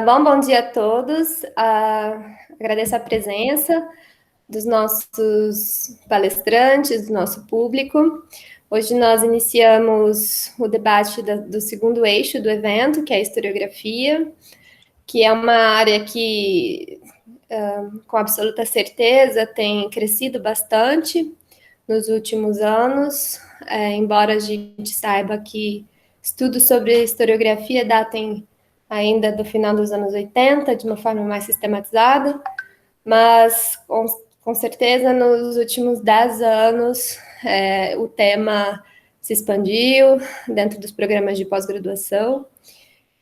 Bom dia a todos. Agradeço a presença dos nossos palestrantes, do nosso público. Hoje nós iniciamos o debate do segundo eixo do evento, que é a historiografia, que é uma área que, com absoluta certeza, tem crescido bastante nos últimos anos, embora a gente saiba que estudos sobre historiografia datem ainda do final dos anos 80, de uma forma mais sistematizada, mas com certeza nos últimos 10 anos o tema se expandiu dentro dos programas de pós-graduação,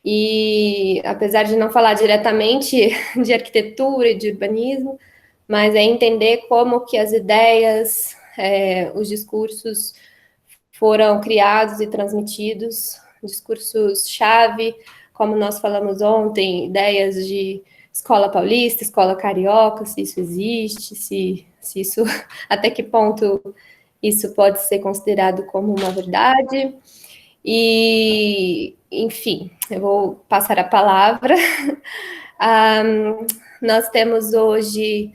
e apesar de não falar diretamente de arquitetura e de urbanismo, mas é entender como que as ideias, os discursos foram criados e transmitidos, discursos-chave, como nós falamos ontem, ideias de escola paulista, escola carioca, se isso existe, se isso, até que ponto isso pode ser considerado como uma verdade. E, enfim, eu vou passar a palavra. Nós temos hoje,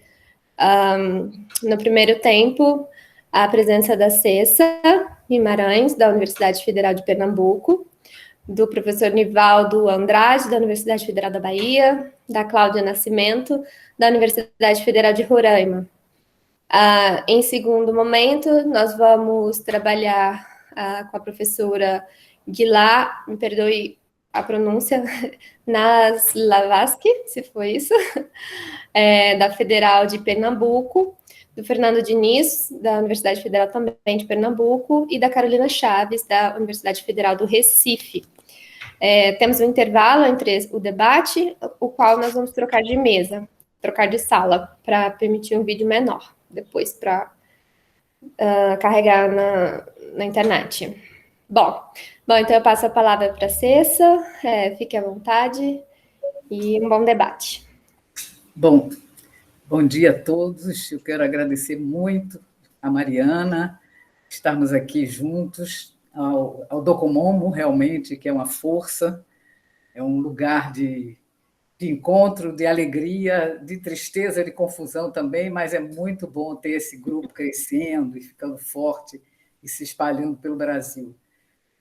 no primeiro tempo, a presença da Cessa Guimarães, da Universidade Federal de Pernambuco, do professor Nivaldo Andrade, da Universidade Federal da Bahia, da Cláudia Nascimento, da Universidade Federal de Roraima. Em segundo momento, nós vamos trabalhar com a professora Guilá, me perdoe a pronúncia, Naslavaski, se foi isso, da Federal de Pernambuco, do Fernando Diniz, da Universidade Federal também de Pernambuco, e da Carolina Chaves, da Universidade Federal do Recife. Temos um intervalo entre o debate, o qual nós vamos trocar de mesa, trocar de sala, para permitir um vídeo menor, depois para carregar na internet. Bom, então eu passo a palavra para a Cessa, fique à vontade, e um bom debate. Bom dia a todos. Eu quero agradecer muito a Mariana, estarmos aqui juntos, ao Docomomo, realmente, que é uma força, é um lugar de encontro, de alegria, de tristeza, de confusão também, mas é muito bom ter esse grupo crescendo e ficando forte e se espalhando pelo Brasil.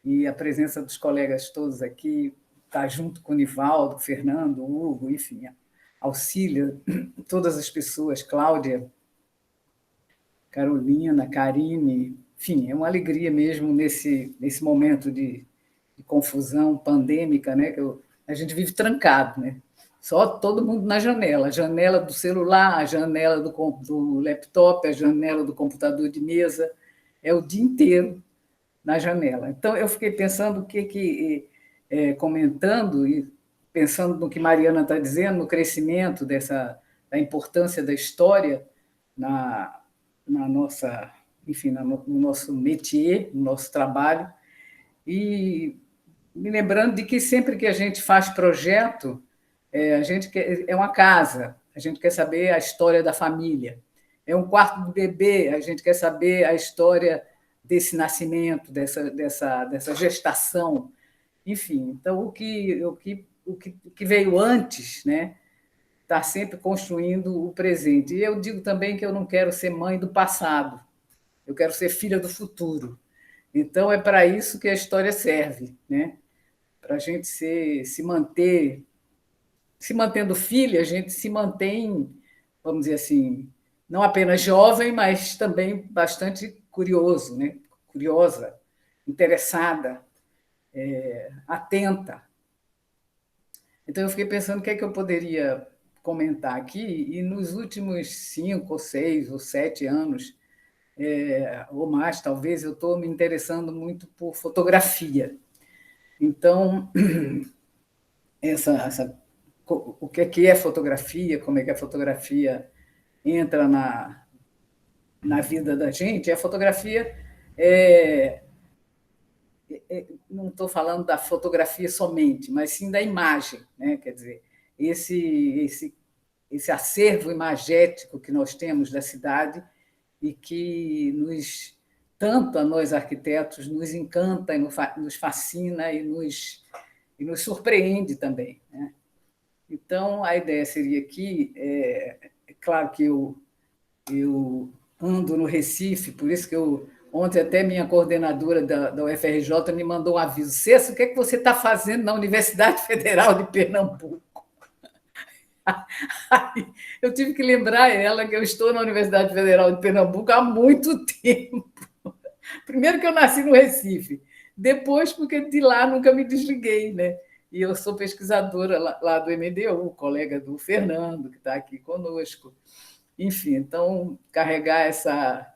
E a presença dos colegas todos aqui, está junto com o Nivaldo, Fernando, Hugo, enfim, auxilia todas as pessoas, Cláudia, Carolina, Karine, enfim, é uma alegria mesmo nesse momento de confusão pandêmica, né? A gente vive trancado, né? Só todo mundo na janela, a janela do celular, a janela do laptop, a janela do computador de mesa, é o dia inteiro na janela. Então, eu fiquei pensando comentando e pensando no que Mariana está dizendo, no crescimento da importância da história na nossa, enfim, no nosso métier, no nosso trabalho, e me lembrando de que sempre que a gente faz projeto, a gente é uma casa, a gente quer saber a história da família. É um quarto do bebê, a gente quer saber a história desse nascimento, dessa gestação. Enfim, então, o que veio antes, né, está sempre construindo o presente. E eu digo também que eu não quero ser mãe do passado, eu quero ser filha do futuro. Então, é para isso que a história serve, né? Para a gente se mantendo filha, a gente se mantém, vamos dizer assim, não apenas jovem, mas também bastante curioso, né? Curiosa, interessada, atenta. Então, eu fiquei pensando o que é que eu poderia comentar aqui, e nos últimos 5, ou 6, ou 7 anos, ou mais, talvez, eu estou me interessando muito por fotografia. Então, o que é fotografia, como é que a fotografia entra na vida da gente, a fotografia não estou falando da fotografia somente, mas sim da imagem, né? Quer dizer, esse acervo imagético que nós temos da cidade e que tanto a nós arquitetos, nos encanta e nos fascina e nos surpreende também, né? Então, a ideia seria que, é claro que eu ando no Recife, por isso que ontem até minha coordenadora da UFRJ me mandou um aviso. Cessa, o que é que você está fazendo na Universidade Federal de Pernambuco? Aí eu tive que lembrar ela que eu estou na Universidade Federal de Pernambuco há muito tempo. Primeiro que eu nasci no Recife, depois porque de lá nunca me desliguei, né? E eu sou pesquisadora lá do MDU, colega do Fernando, que está aqui conosco. Enfim, então, carregar essa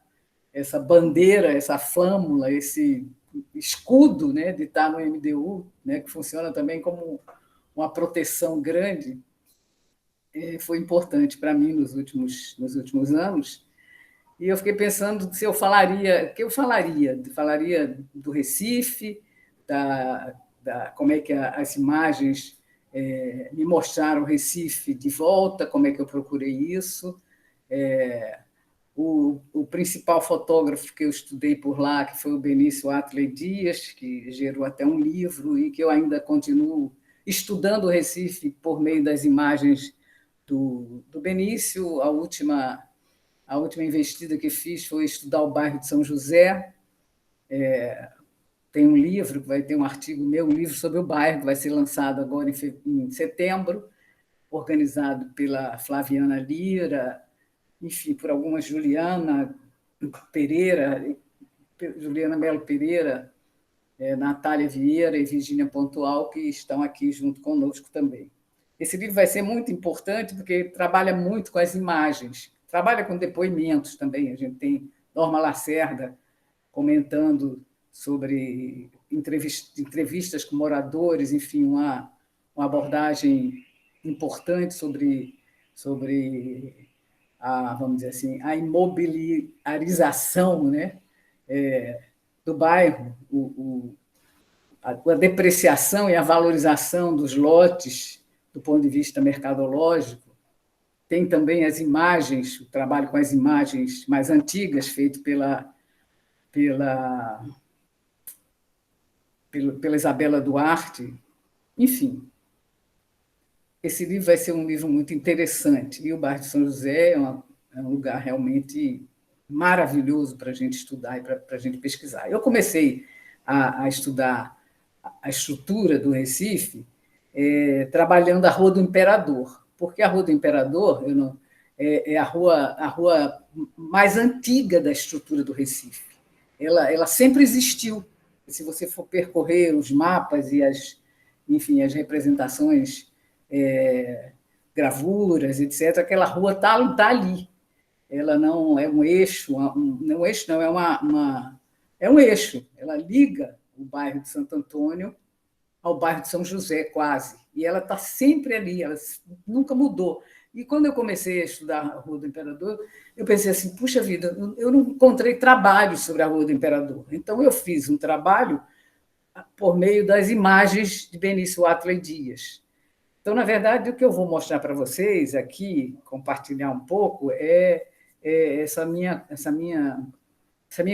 bandeira, essa flâmula, esse escudo, né, de estar no MDU, né, que funciona também como uma proteção grande, foi importante para mim nos últimos anos. E eu fiquei pensando se eu falaria, que eu falaria do Recife, como é que as imagens me mostraram o Recife de volta, como é que eu procurei isso. O principal fotógrafo que eu estudei por lá, que foi o Benício Atley Dias, que gerou até um livro e que eu ainda continuo estudando o Recife por meio das imagens do Benício. A última investida que fiz foi estudar o bairro de São José. Tem um livro, vai ter um artigo meu, um livro sobre o bairro, que vai ser lançado agora em setembro, organizado pela Flaviana Lira, enfim, por alguma Juliana Pereira, Juliana Melo Pereira, Natália Vieira e Virgínia Pontual, que estão aqui junto conosco também. Esse livro vai ser muito importante porque trabalha muito com as imagens, trabalha com depoimentos também. A gente tem Norma Lacerda comentando sobre entrevistas com moradores, enfim, uma abordagem importante sobre vamos dizer assim, a imobiliarização, né, do bairro, a depreciação e a valorização dos lotes do ponto de vista mercadológico. Tem também as imagens, o trabalho com as imagens mais antigas, feito pela Isabela Duarte. Enfim, esse livro vai ser um livro muito interessante. E o bairro de São José é um lugar realmente maravilhoso para a gente estudar e para a gente pesquisar. Eu comecei a estudar a estrutura do Recife trabalhando a Rua do Imperador, porque a Rua do Imperador é a rua mais antiga da estrutura do Recife. Ela sempre existiu. Se você for percorrer os mapas e enfim, as representações, gravuras, etc., aquela rua está ali. Ela não é um eixo, não é um eixo, não, é um eixo. Ela liga o bairro de Santo Antônio ao bairro de São José, quase. E ela está sempre ali, ela nunca mudou. E quando eu comecei a estudar a Rua do Imperador, eu pensei assim, puxa vida, eu não encontrei trabalho sobre a Rua do Imperador. Então, eu fiz um trabalho por meio das imagens de Benício Atley Dias. Então, na verdade, o que eu vou mostrar para vocês aqui, compartilhar um pouco, essa minha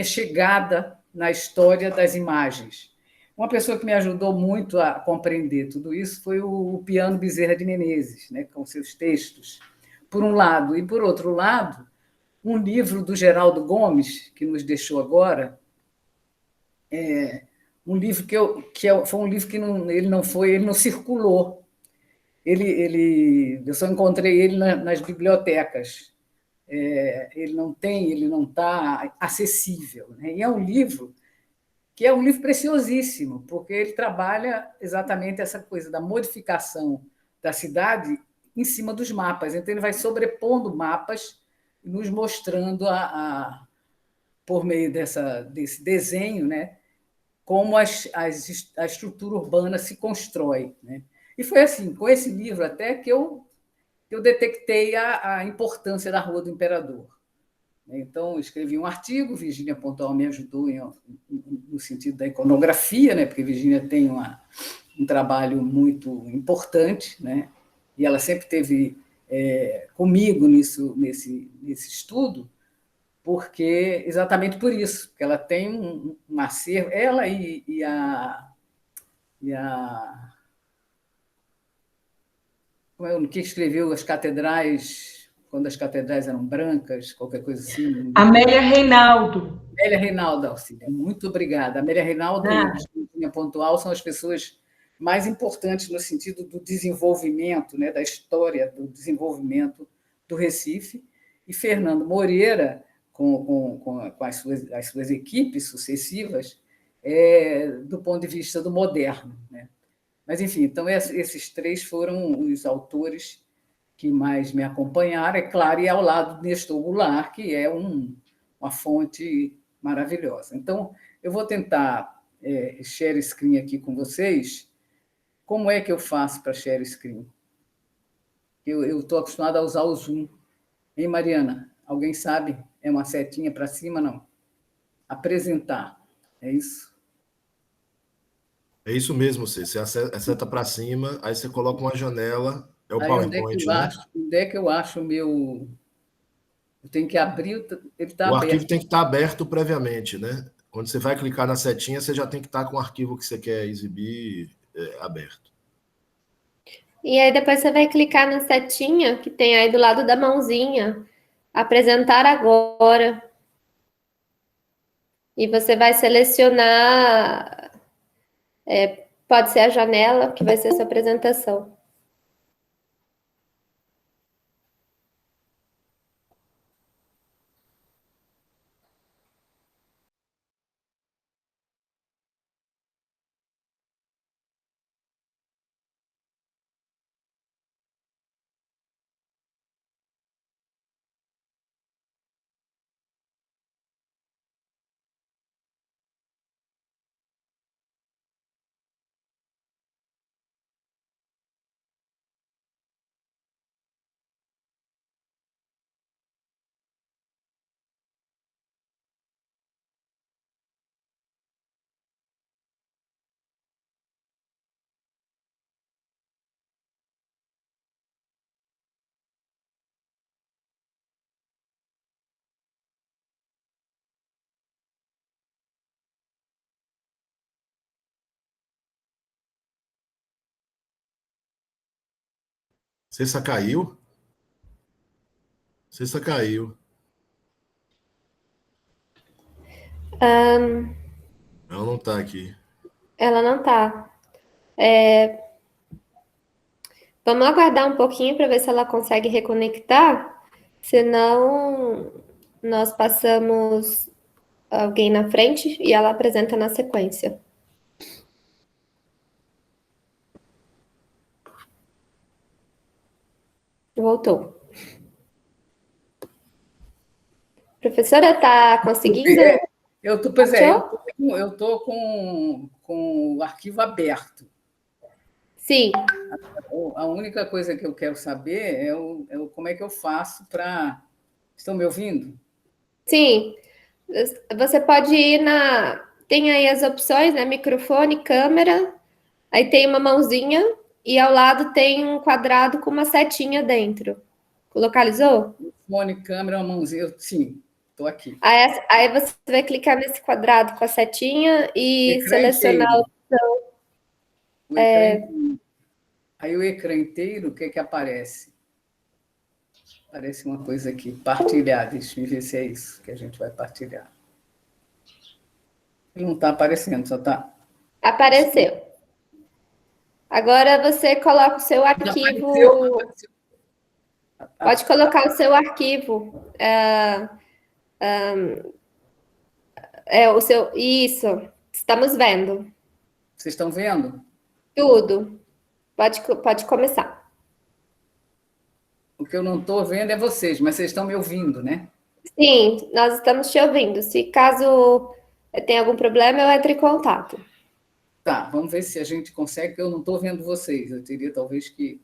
chegada na história das imagens. Uma pessoa que me ajudou muito a compreender tudo isso foi o Piano Bezerra de Menezes, né, com seus textos, por um lado. E, por outro lado, um livro do Geraldo Gomes, que nos deixou agora, um livro foi um livro que ele não circulou. Eu só encontrei ele nas bibliotecas. Ele não está acessível, né? E é um livro que é um livro preciosíssimo, porque ele trabalha exatamente essa coisa da modificação da cidade em cima dos mapas. Então, ele vai sobrepondo mapas e nos mostrando, por meio desse desenho, né, como a estrutura urbana se constrói. Né? E foi assim, com esse livro até que eu detectei a importância da Rua do Imperador. Então, escrevi um artigo, Virgínia Pontual me ajudou no sentido da iconografia, né? Porque Virgínia tem um trabalho muito importante, né? E ela sempre esteve comigo nesse estudo, porque exatamente por isso, porque ela tem um acervo, ela e a que escreveu as catedrais, quando as catedrais eram brancas, qualquer coisa assim. Amélia Reinaldo. Amélia Reinaldo, Alcília, muito obrigada. Amélia Reinaldo e Virginia Pontual são as pessoas mais importantes no sentido do desenvolvimento, né, da história do desenvolvimento do Recife, e Fernando Moreira, com as suas equipes sucessivas, do ponto de vista do moderno, né? Mas, enfim, então esses três foram os autores que mais me acompanharam, é claro, e ao lado de Nestor Goulart, que é uma fonte maravilhosa. Então, eu vou tentar share screen aqui com vocês. Como é que eu faço para share screen? Eu estou acostumada a usar o Zoom. Hein, Mariana? Alguém sabe? É uma setinha para cima, não? Apresentar. É isso? É isso mesmo, você seta para cima, aí você coloca uma janela, é o Aí, PowerPoint, né? Onde é que eu acho o meu... Eu tenho que abrir, ele está O aberto. arquivo tem que estar aberto previamente, né? Quando você vai clicar na setinha, você já tem que estar com o arquivo que você quer exibir aberto. E aí depois você vai clicar na setinha que tem aí do lado da mãozinha, apresentar agora. E você vai selecionar, pode ser a janela, que vai ser a sua apresentação. Cessa caiu? Cessa caiu. Ela não está aqui. Ela não está. Vamos aguardar um pouquinho para ver se ela consegue reconectar. Senão, nós passamos alguém na frente e ela apresenta na sequência. Voltou. Professora, está conseguindo? Eu estou com o arquivo aberto. Sim. A única coisa que eu quero saber é como é que eu faço para... Estão me ouvindo? Sim. Você pode ir na... Tem aí as opções, né? Microfone, câmera. Aí tem uma mãozinha e ao lado tem um quadrado com uma setinha dentro. Localizou? Fone, câmera, uma mãozinha. Sim, estou aqui. Aí você vai clicar nesse quadrado com a setinha e Ecrã selecionar inteiro. a opção. Aí o ecrã inteiro, o que aparece? Aparece uma coisa aqui, partilhar. Deixa eu ver se é isso que a gente vai partilhar. Ele não está aparecendo, só está... Apareceu. Agora você coloca o seu arquivo... Apareceu. Pode colocar o seu arquivo. O seu... Isso. Estamos vendo. Vocês estão vendo? Tudo. Pode começar. O que eu não estou vendo é vocês, mas vocês estão me ouvindo, né? Sim, nós estamos te ouvindo. Se caso tenha algum problema, eu entro em contato. Tá, vamos ver se a gente consegue, porque eu não estou vendo vocês. Eu teria talvez que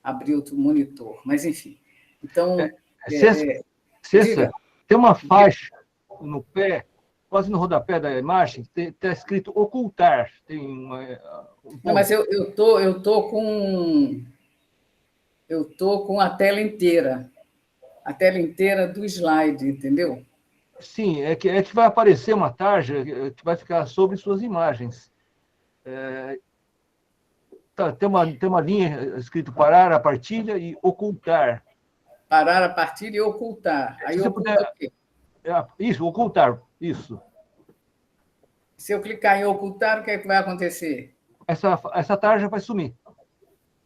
abrir outro monitor, mas enfim. Então. Cessa, tem uma faixa no pé, quase no rodapé da imagem, está escrito ocultar. Tem não, mas eu tô com a tela inteira. A tela inteira do slide, entendeu? Sim, é que vai aparecer uma tarja que vai ficar sobre suas imagens. Tem uma linha escrito parar a partilha e ocultar. Parar a partilha e ocultar. Aí Se você oculta puder... o quê? Isso, ocultar. Isso. Se eu clicar em ocultar, o que é que vai acontecer? Essa tarja vai sumir.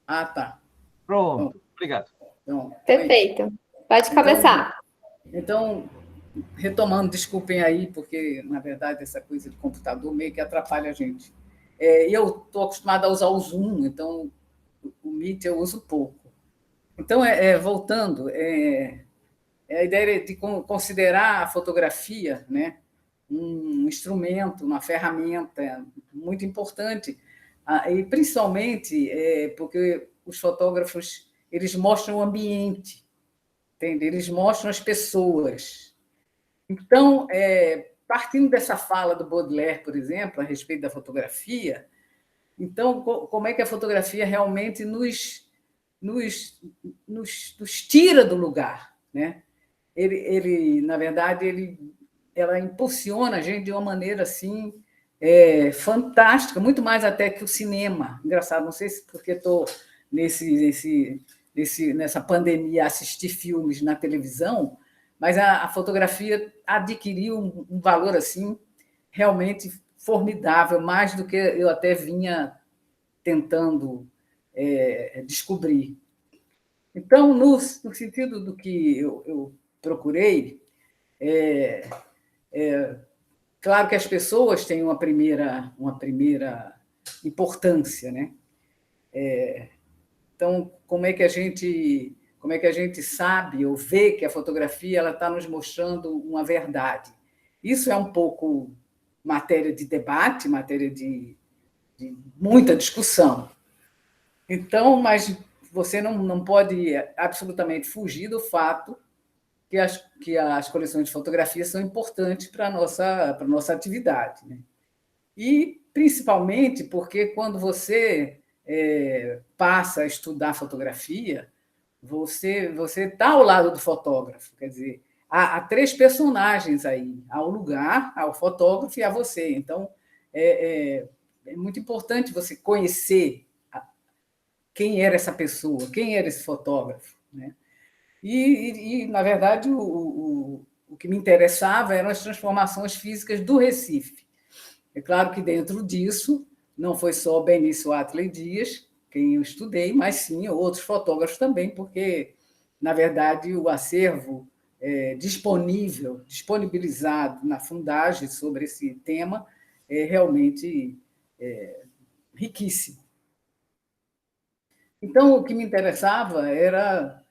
Ah, tá. Pronto. Bom, Obrigado. então, Perfeito. Pode começar. Então, retomando, desculpem aí, porque, na verdade, essa coisa de computador meio que atrapalha a gente. Eu estou acostumada a usar o Zoom, então o Meet eu uso pouco. Então, voltando, a ideia de considerar a fotografia, né, um instrumento, uma ferramenta muito importante, e principalmente porque os fotógrafos eles mostram o ambiente, entende? Eles mostram as pessoas. Então, partindo dessa fala do Baudelaire, por exemplo, a respeito da fotografia, então, como é que a fotografia realmente nos tira do lugar, né? Na verdade, ela impulsiona a gente de uma maneira assim fantástica, muito mais até que o cinema. Engraçado, não sei se porque estou nessa pandemia a assistir filmes na televisão, mas a fotografia adquiriu um valor assim realmente formidável, mais do que eu até vinha tentando descobrir. Então, no sentido do que eu procurei, claro que as pessoas têm uma primeira importância, né? Então, como é que a gente sabe ou vê que a fotografia ela está nos mostrando uma verdade? Isso é um pouco matéria de debate, matéria de muita discussão. Então, mas você não pode absolutamente fugir do fato que as coleções de fotografias são importantes para a nossa atividade, né? E, principalmente, porque quando você passa a estudar fotografia, você está ao lado do fotógrafo. Quer dizer, há três personagens aí: há o lugar, há o fotógrafo e há você. Então, é muito importante você conhecer quem era essa pessoa, quem era esse fotógrafo, né? E na verdade, o que me interessava eram as transformações físicas do Recife. É claro que dentro disso não foi só Benício Atley Dias quem eu estudei, mas sim outros fotógrafos também, porque, na verdade, o acervo disponibilizado na Fundagem sobre esse tema é realmente riquíssimo. Então, o que me interessava era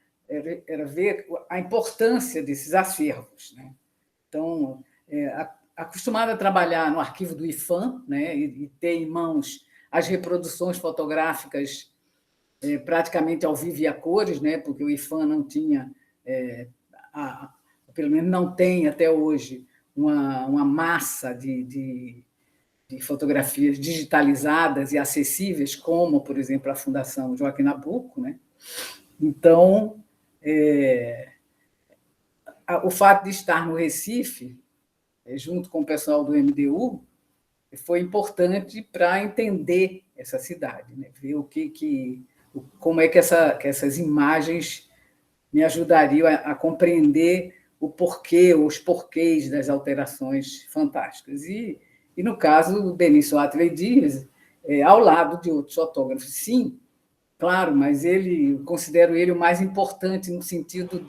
ver a importância desses acervos, né? Então, acostumada a trabalhar no arquivo do IFAM, né, e ter em mãos as reproduções fotográficas praticamente ao vivo e a cores, né, porque o IFAM não tinha, pelo menos não tem até hoje, uma massa de fotografias digitalizadas e acessíveis, como, por exemplo, a Fundação Joaquim Nabuco, né? Então, o fato de estar no Recife, junto com o pessoal do MDU, foi importante para entender essa cidade, né? Ver como é que essas imagens me ajudariam a compreender o porquê, os porquês das alterações fantásticas. E no caso do Benício Atley Dias, ao lado de outros fotógrafos, sim, claro, mas considero ele o mais importante no sentido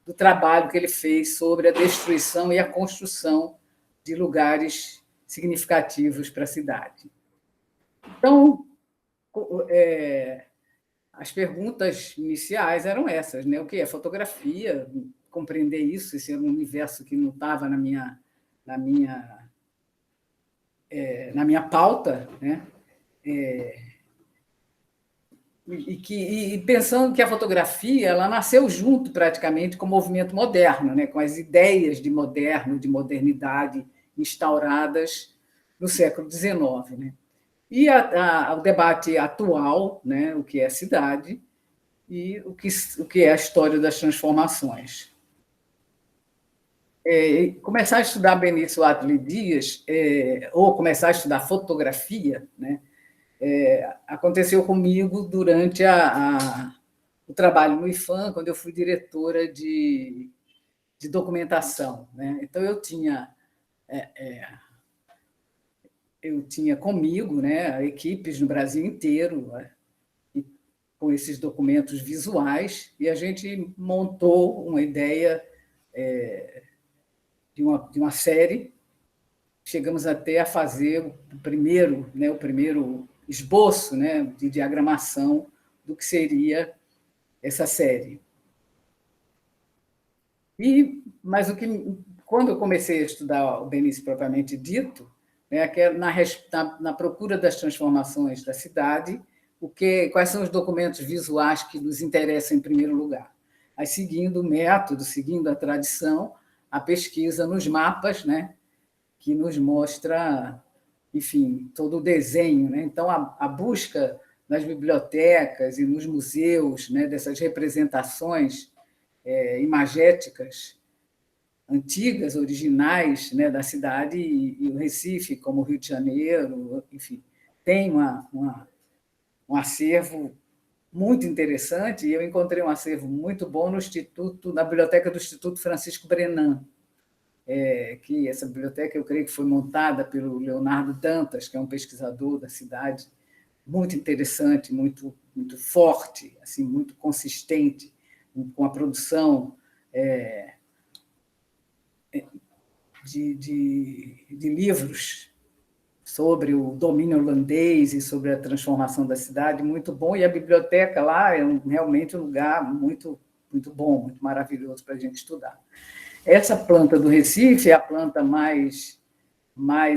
do trabalho que ele fez sobre a destruição e a construção de lugares significativos para a cidade. Então, as perguntas iniciais eram essas, né? O que é fotografia? Compreender isso, esse era um universo que não estava na minha pauta, né? E pensando que a fotografia ela nasceu junto praticamente com o movimento moderno, né? Com as ideias de moderno, de modernidade instauradas no século XIX, né? E o debate atual, né? O que é a cidade e o que é a história das transformações. Começar a estudar Benício Atley Dias, ou começar a estudar fotografia, né? aconteceu comigo durante o trabalho no IFAM, quando eu fui diretora de documentação, né? Então, eu tinha comigo, né, equipes no Brasil inteiro, com esses documentos visuais, e a gente montou uma ideia de uma série. Chegamos até a fazer o primeiro esboço, né, de diagramação do que seria essa série. Mas quando eu comecei a estudar o Benício propriamente dito, né, que na procura das transformações da cidade, quais são os documentos visuais que nos interessam em primeiro lugar? Aí, seguindo o método, seguindo a tradição, a pesquisa nos mapas, né, que nos mostra, enfim, todo o desenho, né? Então, a busca nas bibliotecas e nos museus, né, dessas representações imagéticas antigas, originais, né, da cidade, e o Recife, como o Rio de Janeiro, enfim, tem um acervo muito interessante, e eu encontrei um acervo muito bom na biblioteca do Instituto Francisco Brenan, que essa biblioteca, eu creio que foi montada pelo Leonardo Dantas, que é um pesquisador da cidade, muito interessante, muito, muito forte, assim, muito consistente, com a produção de livros sobre o domínio holandês e sobre a transformação da cidade, muito bom, e a biblioteca lá é realmente um lugar muito, muito bom, muito maravilhoso para a gente estudar. Essa planta do Recife é a planta mais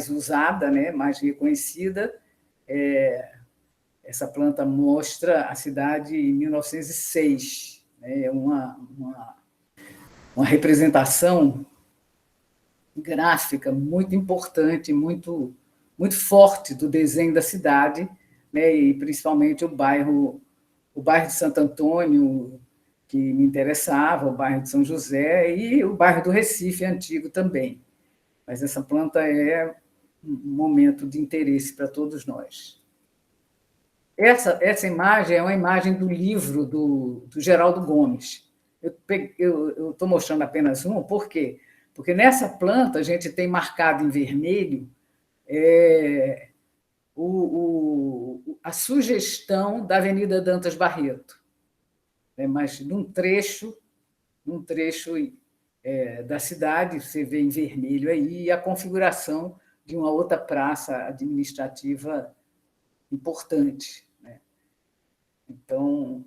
usada, né, mais reconhecida. Essa planta mostra a cidade em 1906. É uma representação gráfica muito importante, muito, muito forte do desenho da cidade, né, e principalmente o bairro de Santo Antônio, que me interessava, o bairro de São José e o bairro do Recife antigo também. Mas essa planta é um momento de interesse para todos nós. Essa imagem é uma imagem do livro do Geraldo Gomes. Eu estou mostrando apenas uma, por quê? Porque nessa planta a gente tem marcado em vermelho a sugestão da Avenida Dantas Barreto, mas num trecho da cidade, você vê em vermelho aí a configuração de uma outra praça administrativa importante, né? Então,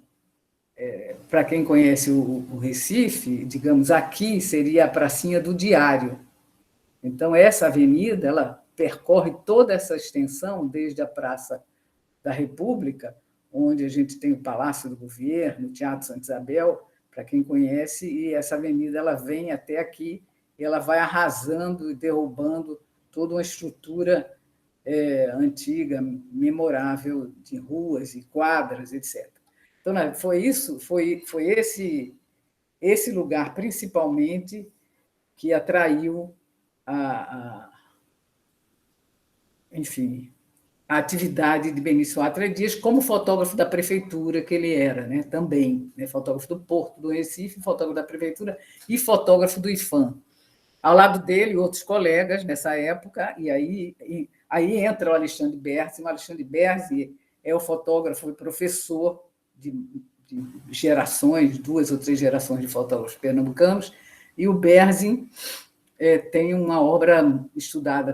para quem conhece o Recife, digamos, aqui seria a pracinha do Diário. Então, essa avenida ela percorre toda essa extensão, desde a Praça da República, onde a gente tem o Palácio do Governo, o Teatro Santa Isabel, para quem conhece, e essa avenida ela vem até aqui, e ela vai arrasando e derrubando toda uma estrutura antiga, memorável, de ruas e quadras, etc. Então, foi esse lugar, principalmente, que atraiu enfim, a atividade de Benício Atra Dias como fotógrafo da prefeitura que ele era, né, também, né, fotógrafo do Porto do Recife, fotógrafo da prefeitura e fotógrafo do IFAM. Ao lado dele, outros colegas nessa época, e aí entra o Alexandre Berzi. O Alexandre Berzi é o fotógrafo e professor de gerações, 2 ou 3 gerações de fotógrafos pernambucanos, e o Berzi tem uma obra estudada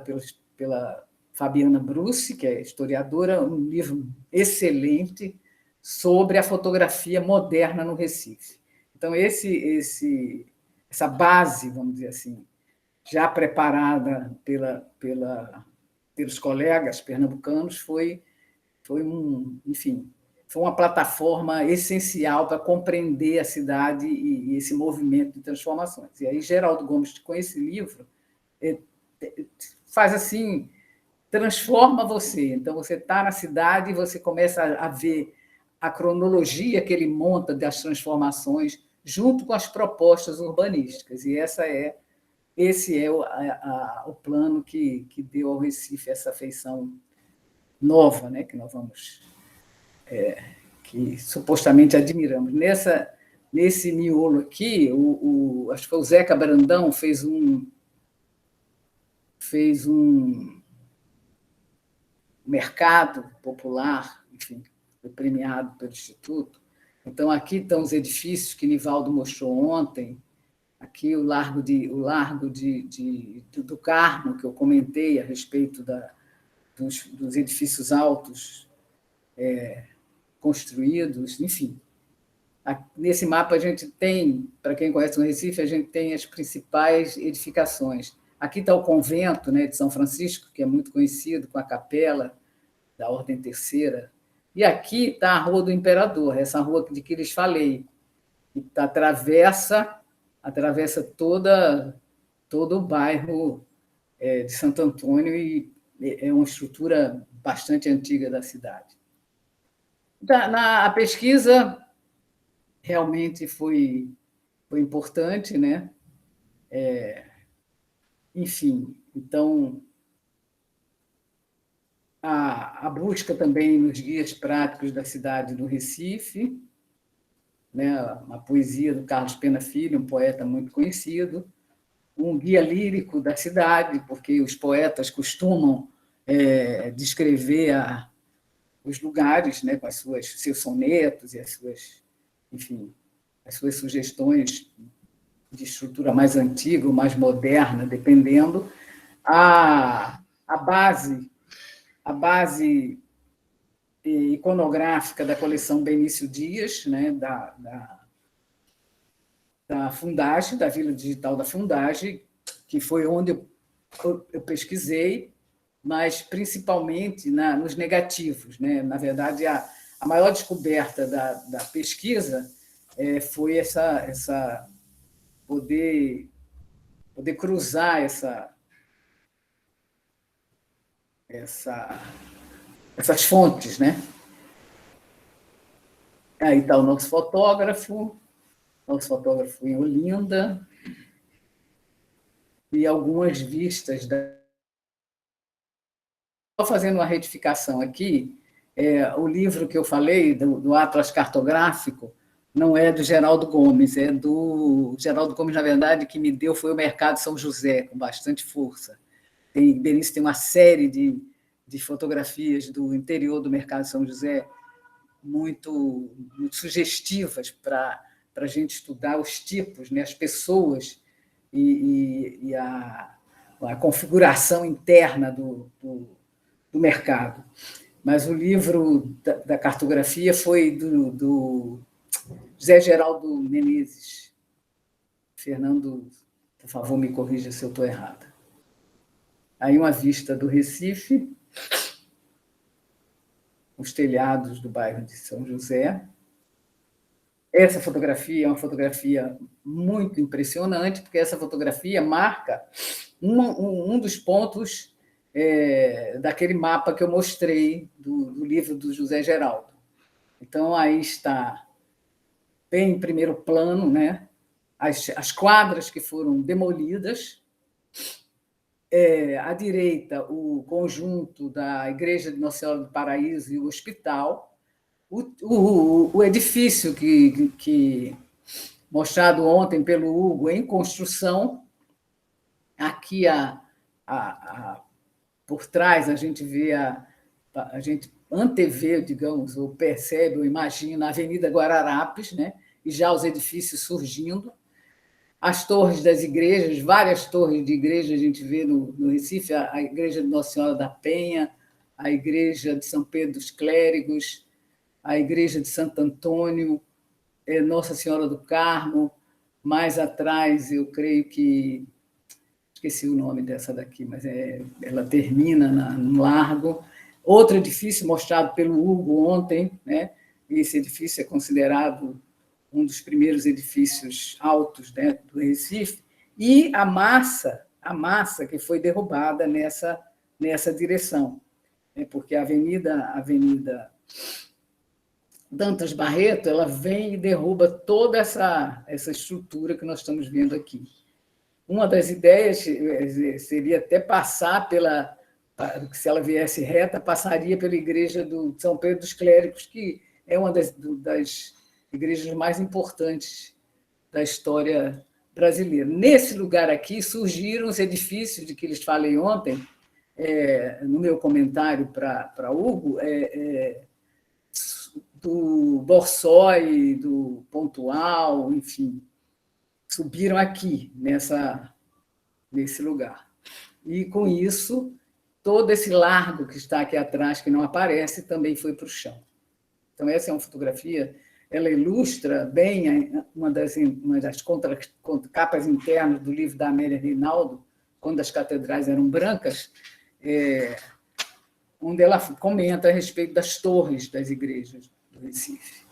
pela Fabiana Bruce, que é historiadora, um livro excelente sobre a fotografia moderna no Recife. Então, essa base, vamos dizer assim, já preparada pelos colegas pernambucanos, foi uma plataforma essencial para compreender a cidade e esse movimento de transformações. E aí, Geraldo Gomes, com esse livro, faz assim, transforma você. Então, você está na cidade e você começa a ver a cronologia que ele monta das transformações junto com as propostas urbanísticas. E esse é o plano que deu ao Recife essa feição nova, né, que nós vamos, que supostamente admiramos. Nesse miolo aqui, acho que foi o Zeca Brandão fez um mercado popular, enfim, foi premiado pelo Instituto. Então, aqui estão os edifícios que Nivaldo mostrou ontem, aqui o Largo do Carmo, que eu comentei a respeito dos edifícios altos construídos, enfim. Nesse mapa a gente tem, para quem conhece o Recife, a gente tem as principais edificações. Aqui está o convento, né, de São Francisco, que é muito conhecido, com a capela da Ordem Terceira. E aqui está a Rua do Imperador, essa rua de que lhes falei, que atravessa todo o bairro de Santo Antônio e é uma estrutura bastante antiga da cidade. A pesquisa realmente foi importante, né? Enfim, então, a busca também nos guias práticos da cidade do Recife, né? A poesia do Carlos Pena Filho, um poeta muito conhecido, um guia lírico da cidade, porque os poetas costumam descrever os lugares, né, com seus sonetos e enfim, as suas sugestões de estrutura mais antiga ou mais moderna, dependendo. A base iconográfica da coleção Benício Dias, né, da Fundagem, da Vila Digital da Fundagem, que foi onde eu pesquisei, mas principalmente nos negativos, né? Na verdade, a maior descoberta da pesquisa foi essa poder cruzar essas fontes, né? Aí está o nosso fotógrafo em Olinda, e algumas vistas Estou fazendo uma retificação aqui. O livro que eu falei, do Atlas Cartográfico, não é do Geraldo Gomes, é do Geraldo Gomes, na verdade, que me deu foi o Mercado São José, com bastante força. Benício tem uma série de fotografias do interior do Mercado São José muito sugestivas para a gente estudar os tipos, né, as pessoas e a configuração interna do mercado. Mas o livro da cartografia foi do José Geraldo Menezes. Fernando, por favor, me corrija se eu estou errada. Aí uma vista do Recife, os telhados do bairro de São José. Essa fotografia é uma fotografia muito impressionante, porque essa fotografia marca um dos pontos daquele mapa que eu mostrei do livro do José Geraldo. Então, aí está, bem em primeiro plano, né, as quadras que foram demolidas, à direita, o conjunto da Igreja de Nossa Senhora do Paraíso e o hospital, o edifício que mostrado ontem pelo Hugo em construção, aqui por trás a gente vê a gente antevê, digamos, ou percebe, ou imagina a Avenida Guararapes, né? E já os edifícios surgindo, as torres das igrejas, várias torres de igreja a gente vê no Recife, a Igreja de Nossa Senhora da Penha, a Igreja de São Pedro dos Clérigos, a Igreja de Santo Antônio, Nossa Senhora do Carmo, mais atrás, eu creio que esqueci o nome dessa daqui, mas ela termina no Largo. Outro edifício mostrado pelo Hugo ontem, né? Esse edifício é considerado um dos primeiros edifícios altos, né, do Recife, e a massa que foi derrubada nessa direção, né? Porque a Avenida Dantas Barreto, ela vem e derruba toda essa estrutura que nós estamos vendo aqui. Uma das ideias seria até passar se ela viesse reta, passaria pela igreja de São Pedro dos Clérigos, que é uma das igrejas mais importantes da história brasileira. Nesse lugar aqui surgiram os edifícios de que lhes falei ontem, no meu comentário para Hugo, do Borsoi, do Pontual, enfim, subiram aqui, nesse lugar. E, com isso, todo esse largo que está aqui atrás, que não aparece, também foi para o chão. Então, essa é uma fotografia, ela ilustra bem uma das capas internas do livro da Amélia Reinaldo, quando as catedrais eram brancas, onde ela comenta a respeito das torres das igrejas do Recife.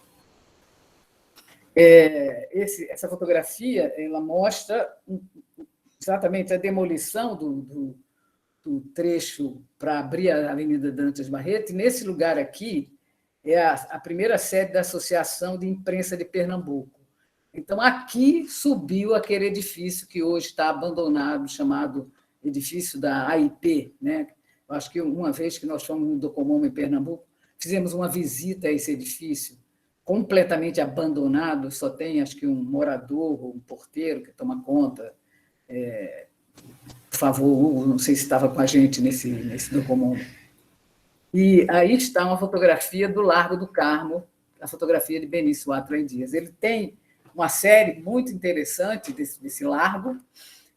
Essa fotografia ela mostra exatamente a demolição do trecho para abrir a Avenida Dantas Barreto, e nesse lugar aqui é a primeira sede da Associação de Imprensa de Pernambuco. Então, aqui subiu aquele edifício que hoje está abandonado, chamado edifício da AIP, né? Eu acho que uma vez que nós fomos no Docomum em Pernambuco, fizemos uma visita a esse edifício, completamente abandonado, só tem, acho que, um morador ou um porteiro que toma conta. Por favor, Hugo, não sei se estava com a gente nesse Docomum. E aí está uma fotografia do Largo do Carmo, a fotografia de Benício Atley Dias. Ele tem uma série muito interessante desse largo,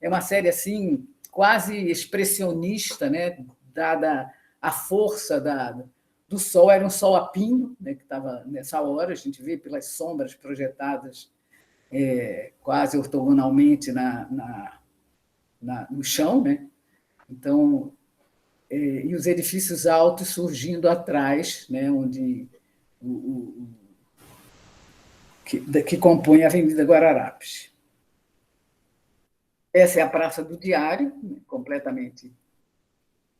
é uma série assim quase expressionista, né? Dada a força do sol, era um sol a pino, né? Que estava nessa hora, a gente vê pelas sombras projetadas quase ortogonalmente no chão, né? Então, e os edifícios altos surgindo atrás, né? Onde que compõe a Avenida Guararapes. Essa é a Praça do Diário, completamente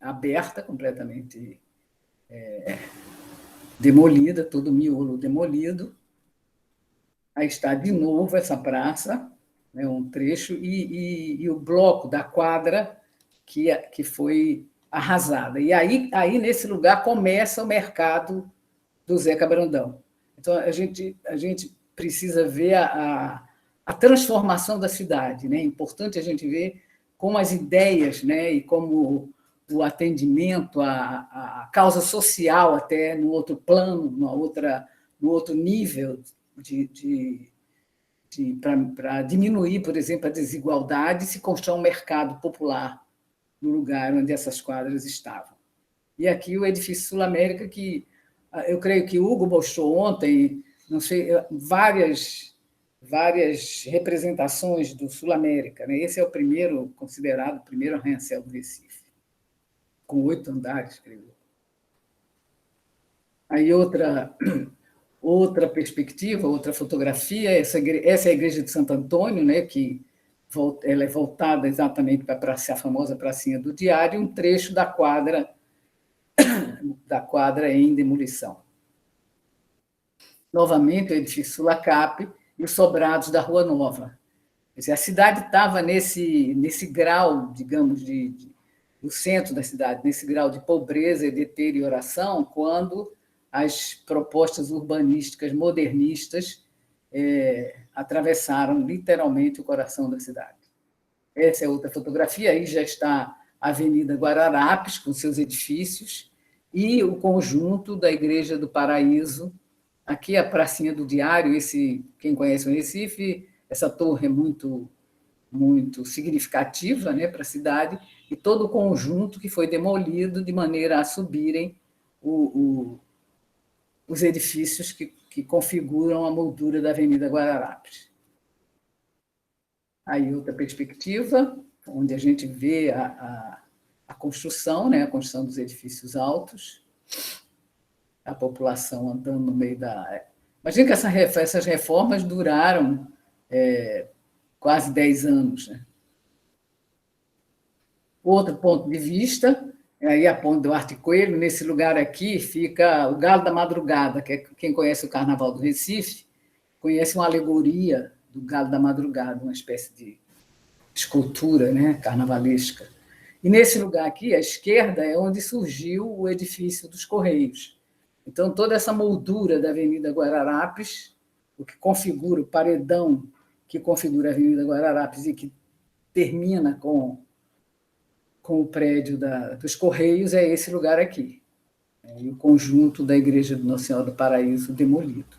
aberta, completamente demolida, todo miolo demolido. Aí está de novo essa praça, né, um trecho, e o bloco da quadra que foi arrasada. E aí, nesse lugar, começa o mercado do Zeca Brandão. Então, a gente precisa ver a transformação da cidade, né? É importante a gente ver como as ideias, né, e como o atendimento à causa social, até no outro plano, no outro nível, para diminuir, por exemplo, a desigualdade, se constrói um mercado popular no lugar onde essas quadras estavam. E aqui o edifício Sul-América, que eu creio que Hugo mostrou ontem, não sei, várias representações do Sul-América, né? Esse é o primeiro, considerado o primeiro arranha-céu do Recife, com 8 andares, creio. Aí outra perspectiva, outra fotografia, essa é a igreja de Santo Antônio, né? Que ela é voltada exatamente para a famosa pracinha do Diário, um trecho da quadra em demolição. Novamente, o edifício Sulacap e os sobrados da Rua Nova. Quer dizer, a cidade estava nesse grau, digamos, do centro da cidade, nesse grau de pobreza e deterioração, quando as propostas urbanísticas modernistas atravessaram literalmente o coração da cidade. Essa é outra fotografia, aí já está a Avenida Guararapes, com seus edifícios, e o conjunto da Igreja do Paraíso. Aqui a pracinha do Diário, quem conhece o Recife, essa torre é muito, muito significativa, né, para a cidade, e todo o conjunto que foi demolido de maneira a subirem os edifícios que configuram a moldura da Avenida Guararapes. Aí outra perspectiva, onde a gente vê a construção, né, a construção dos edifícios altos, a população andando no meio da... Imagina que essas reformas duraram quase 10 anos. Né? Outro ponto de vista, aí a Ponte Duarte Coelho, nesse lugar aqui fica o Galo da Madrugada, que quem conhece o Carnaval do Recife, conhece uma alegoria do Galo da Madrugada, uma espécie de escultura, né, carnavalesca. E nesse lugar aqui, à esquerda, é onde surgiu o edifício dos Correios. Então, toda essa moldura da Avenida Guararapes, o que configura o paredão que configura a Avenida Guararapes e que termina com o prédio dos Correios, é esse lugar aqui. E o conjunto da Igreja de Nossa Senhora do Paraíso demolido.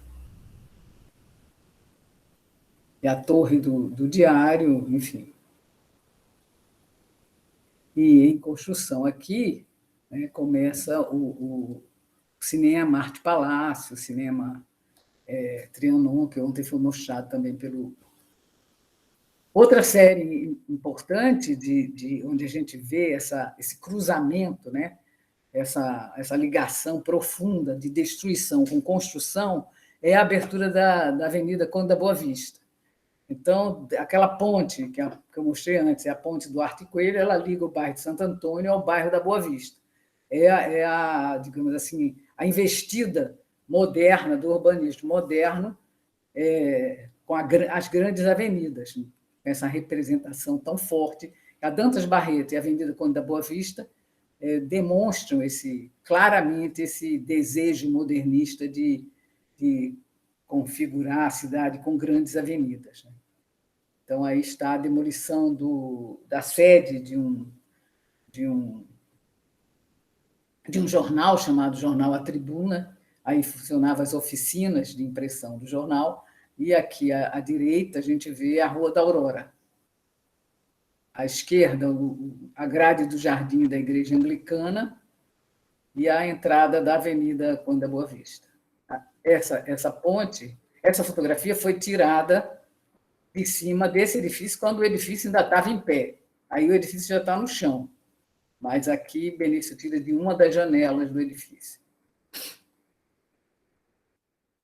E a torre do Diário, enfim. E em construção aqui, né, começa o Cinema Arte Palácio, o Cinema Trianon, que ontem foi mostrado também pelo... Outra série importante onde a gente vê esse cruzamento, né, essa ligação profunda de destruição com construção, é a abertura da Avenida Conde da Boa Vista. Então, aquela ponte que eu mostrei antes, é a ponte do Duarte Coelho, ela liga o bairro de Santo Antônio ao bairro da Boa Vista. Digamos assim, a investida moderna do urbanismo moderno com as grandes avenidas, essa representação tão forte. A Dantas Barreto e a Avenida Conde da Boa Vista demonstram claramente esse desejo modernista de configurar a cidade com grandes avenidas. Então, aí está a demolição da sede de um jornal chamado Jornal A Tribuna. Aí funcionavam as oficinas de impressão do jornal, e aqui à direita a gente vê a Rua da Aurora. À esquerda, a grade do jardim da Igreja Anglicana e a entrada da Avenida Conde da Boa Vista. Essa ponte, essa fotografia foi tirada de cima desse edifício, quando o edifício ainda estava em pé. Aí o edifício já está no chão. Mas aqui, Benício tira de uma das janelas do edifício.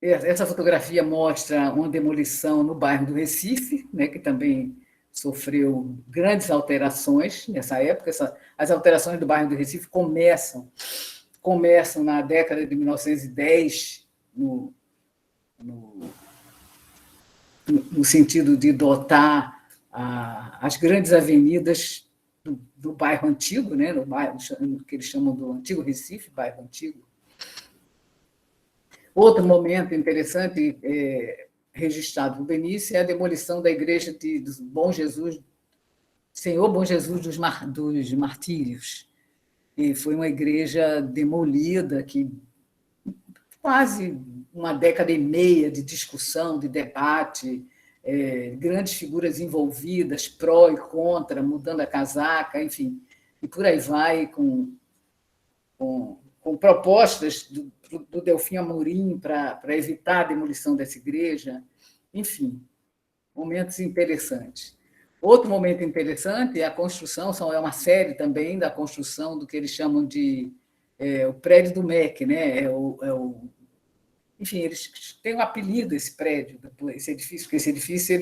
Essa fotografia mostra uma demolição no bairro do Recife, né, que também sofreu grandes alterações nessa época. As alterações do bairro do Recife começam na década de 1910, no sentido de dotar as grandes avenidas do bairro antigo, né, no bairro que eles chamam do Antigo Recife, bairro antigo. Outro momento interessante registrado por Benício é a demolição da igreja do Bom Jesus, Senhor Bom Jesus dos Martírios. E foi uma igreja demolida, que quase uma década e meia de discussão, de debate, grandes figuras envolvidas, pró e contra, mudando a casaca, enfim, e por aí vai, com propostas do Delfim Amorim para evitar a demolição dessa igreja, enfim, momentos interessantes. Outro momento interessante é a construção, é uma série também da construção do que eles chamam de o prédio do MEC, né? Enfim, eles têm um apelido, esse prédio, esse edifício, porque esse edifício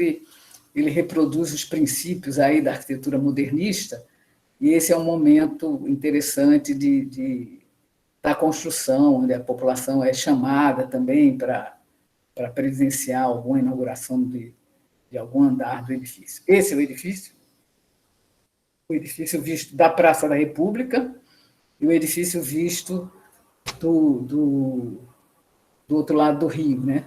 ele reproduz os princípios aí da arquitetura modernista, e esse é um momento interessante da construção, onde a população é chamada também para presenciar alguma inauguração de algum andar do edifício. Esse é o edifício visto da Praça da República e o edifício visto do outro lado do Rio, né?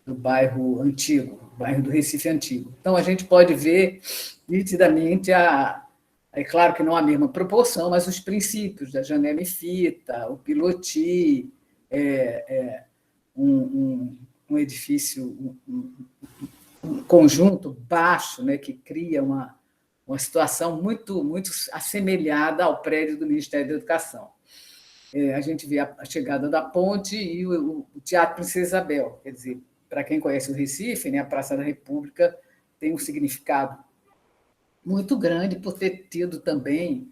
Do bairro antigo, bairro do Recife Antigo. Então, a gente pode ver nitidamente é claro que não a mesma proporção, mas os princípios da janela em fita, o piloti, um edifício, um conjunto baixo, né, que cria uma situação muito, muito assemelhada ao prédio do Ministério da Educação. A gente vê a chegada da ponte e o Teatro Princesa Isabel. Quer dizer, para quem conhece o Recife, né, a Praça da República tem um significado muito grande por ter tido também,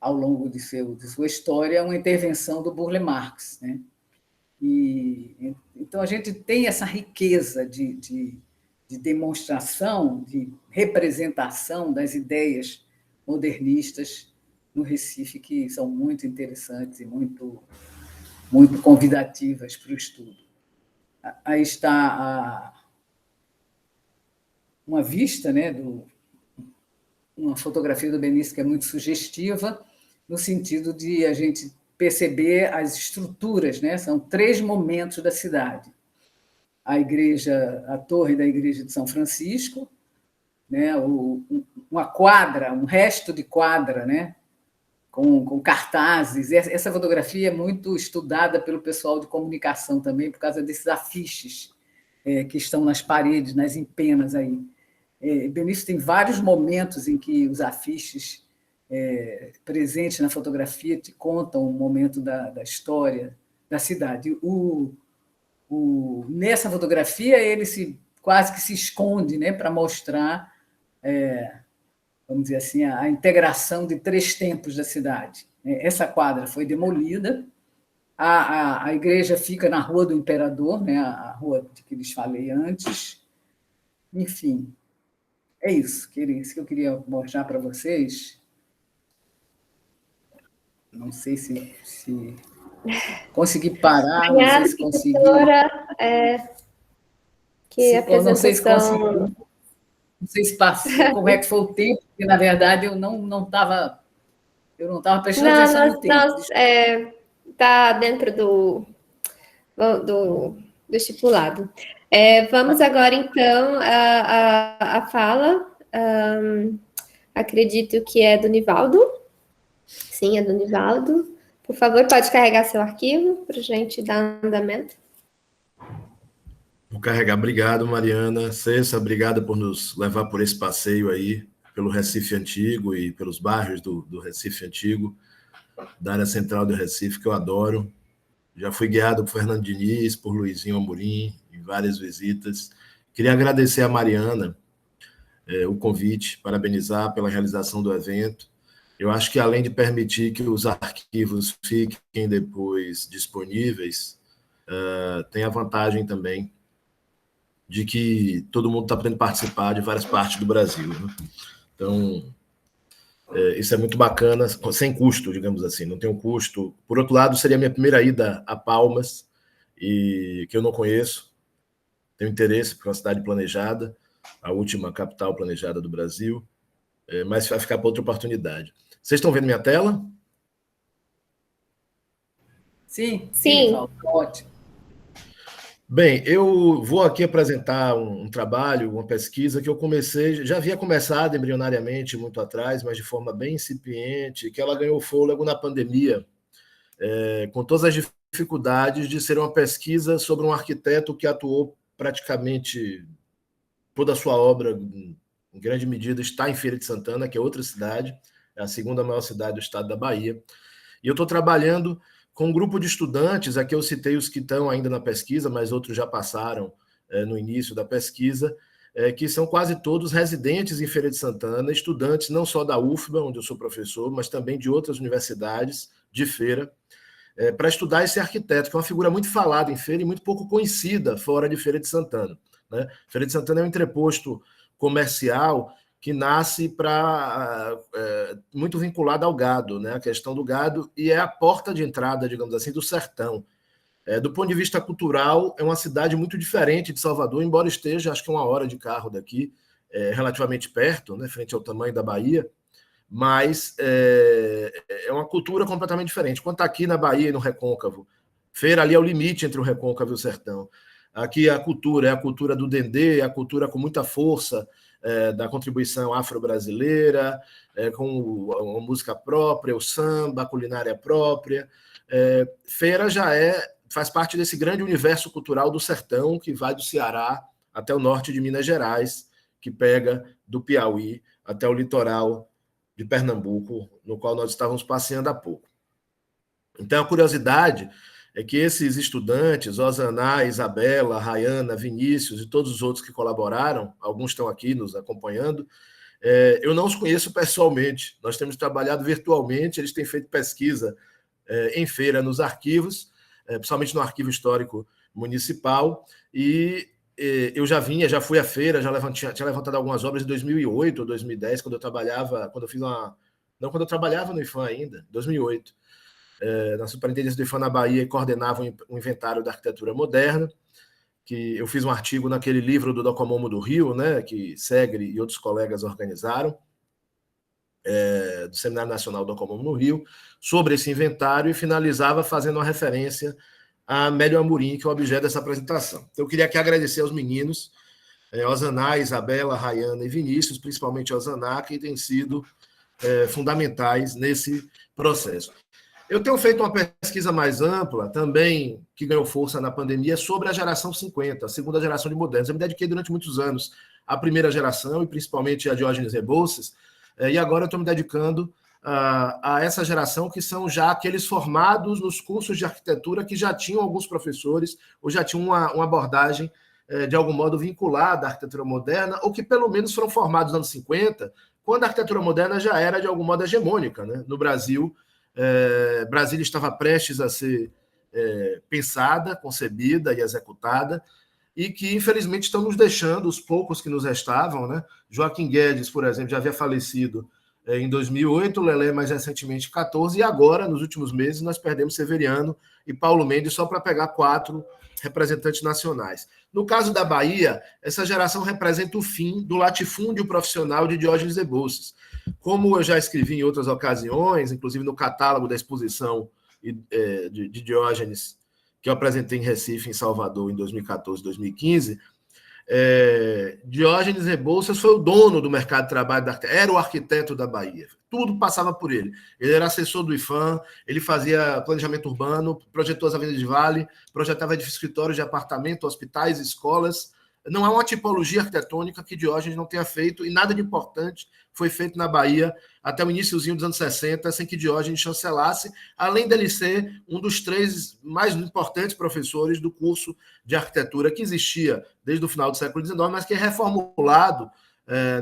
ao longo de sua história, uma intervenção do Burle Marx, né? Então, a gente tem essa riqueza de demonstração, de representação das ideias modernistas no Recife, que são muito interessantes e muito, muito convidativas para o estudo. Aí está uma vista, né, uma fotografia do Benício que é muito sugestiva, no sentido de a gente perceber as estruturas, né? São 3 momentos da cidade. A torre da igreja de São Francisco, né? Uma quadra, um resto de quadra, né? Com cartazes. Essa fotografia é muito estudada pelo pessoal de comunicação também, por causa desses afiches que estão nas paredes, nas empenas aí. Benício tem vários momentos em que os afiches presentes na fotografia te contam um momento da história da cidade. Nessa fotografia, ele quase que se esconde, né, para mostrar, vamos dizer assim, a integração de 3 tempos da cidade. Essa quadra foi demolida, a igreja fica na Rua do Imperador, né, a rua que lhes falei antes. Enfim, é isso que eu queria mostrar para vocês. Não sei se consegui parar, não sei se consegui. Que apresentação... Não sei se consegui. Não sei se passou, como é que foi o tempo, porque, na verdade, eu não estava prestando atenção no tempo. Está dentro do estipulado. Vamos agora, então, a fala. Acredito que é do Nivaldo. Sim, é do Nivaldo. Por favor, pode carregar seu arquivo para a gente dar andamento. Vou carregar. Obrigado, Mariana. Cessa, obrigada por nos levar por esse passeio aí, pelo Recife Antigo e pelos bairros do Recife Antigo, da área central do Recife, que eu adoro. Já fui guiado por Fernando Diniz, por Luizinho Amorim, em várias visitas. Queria agradecer a Mariana o convite, parabenizar pela realização do evento. Eu acho que, além de permitir que os arquivos fiquem depois disponíveis, tem a vantagem também de que todo mundo está podendo participar de várias partes do Brasil, né? Então, isso é muito bacana, sem custo, digamos assim, não tem um custo. Por outro lado, seria a minha primeira ida a Palmas, que eu não conheço, tenho interesse, porque é uma cidade planejada, a última capital planejada do Brasil, mas vai ficar para outra oportunidade. Vocês estão vendo minha tela? Sim. Ótimo. Bem, eu vou aqui apresentar um trabalho, uma pesquisa que eu comecei, já havia começado embrionariamente muito atrás, mas de forma bem incipiente, que ela ganhou fôlego na pandemia, com todas as dificuldades de ser uma pesquisa sobre um arquiteto que atuou praticamente toda a sua obra, em grande medida, está em Feira de Santana, que é outra cidade, é a segunda maior cidade do estado da Bahia. E eu estou trabalhando com um grupo de estudantes, aqui eu citei os que estão ainda na pesquisa, mas outros já passaram no início da pesquisa, que são quase todos residentes em Feira de Santana, estudantes não só da UFBA, onde eu sou professor, mas também de outras universidades de Feira, para estudar esse arquiteto, que é uma figura muito falada em Feira e muito pouco conhecida fora de Feira de Santana, né? Feira de Santana é um entreposto comercial que nasce muito vinculado ao gado, né? A questão do gado, e é a porta de entrada, digamos assim, do sertão. Do ponto de vista cultural, é uma cidade muito diferente de Salvador, embora esteja, acho que 1 hora de carro daqui, relativamente perto, né, frente ao tamanho da Bahia, mas é uma cultura completamente diferente. Quanto aqui na Bahia e no Recôncavo, Feira ali é o limite entre o Recôncavo e o sertão. Aqui a cultura é a cultura do dendê, é a cultura com muita força, da contribuição afro-brasileira, com uma música própria, o samba, a culinária própria. Feira já faz parte desse grande universo cultural do sertão, que vai do Ceará até o norte de Minas Gerais, que pega do Piauí até o litoral de Pernambuco, no qual nós estávamos passeando há pouco. Então, a curiosidade é que esses estudantes, Osaná, Isabela, Rayana, Vinícius e todos os outros que colaboraram, alguns estão aqui nos acompanhando, eu não os conheço pessoalmente, nós temos trabalhado virtualmente, eles têm feito pesquisa em Feira nos arquivos, principalmente no Arquivo Histórico Municipal, e eu já fui à Feira, tinha levantado algumas obras em 2008 ou 2010, quando eu trabalhava no IFAM ainda, 2008. Na Superintendência do IFAM na Bahia, e coordenava um inventário da arquitetura moderna, que eu fiz um artigo naquele livro do Docomomo do Rio, né, que Segre e outros colegas organizaram. do Seminário Nacional do Oncomum no Rio, sobre esse inventário, e finalizava fazendo uma referência a Amélio Amorim, que é o objeto dessa apresentação. Então, eu queria aqui agradecer aos meninos, Osaná, Isabela, Rayana e Vinícius, principalmente Osaná, que têm sido fundamentais nesse processo. Eu tenho feito uma pesquisa mais ampla, também, que ganhou força na pandemia, sobre a geração 50, a segunda geração de modernos. Eu me dediquei durante muitos anos à primeira geração, e principalmente a Diógenes Rebouças, e agora eu estou me dedicando a essa geração, que são já aqueles formados nos cursos de arquitetura que já tinham alguns professores, ou já tinham uma abordagem, de algum modo, vinculada à arquitetura moderna, ou que pelo menos foram formados nos anos 50, quando a arquitetura moderna já era, de algum modo, hegemônica, né? No Brasil, Brasília estava prestes a ser pensada, concebida e executada, e que, infelizmente, estão nos deixando, os poucos que nos restavam, né? Joaquim Guedes, por exemplo, já havia falecido em 2008, Lelé mais recentemente em 2014, e agora, nos últimos meses, nós perdemos Severiano e Paulo Mendes, só para pegar 4 representantes nacionais. No caso da Bahia, essa geração representa o fim do latifúndio profissional de Diógenes Rebouças. Como eu já escrevi em outras ocasiões, inclusive no catálogo da exposição de Diógenes, que eu apresentei em Recife, em Salvador, em 2014, 2015, Diógenes Rebouças foi o dono do mercado de trabalho, era o arquiteto da Bahia. Tudo passava por ele. Ele era assessor do IFAM, ele fazia planejamento urbano, projetou as avenidas de Vale, projetava edifícios, escritórios de apartamento, hospitais, escolas. Não há uma tipologia arquitetônica que Diógenes não tenha feito, e nada de importante foi feito na Bahia até o iniciozinho dos anos 60, sem que Diógenes chancelasse, além dele ser um dos 3 mais importantes professores do curso de arquitetura que existia desde o final do século XIX, mas que é reformulado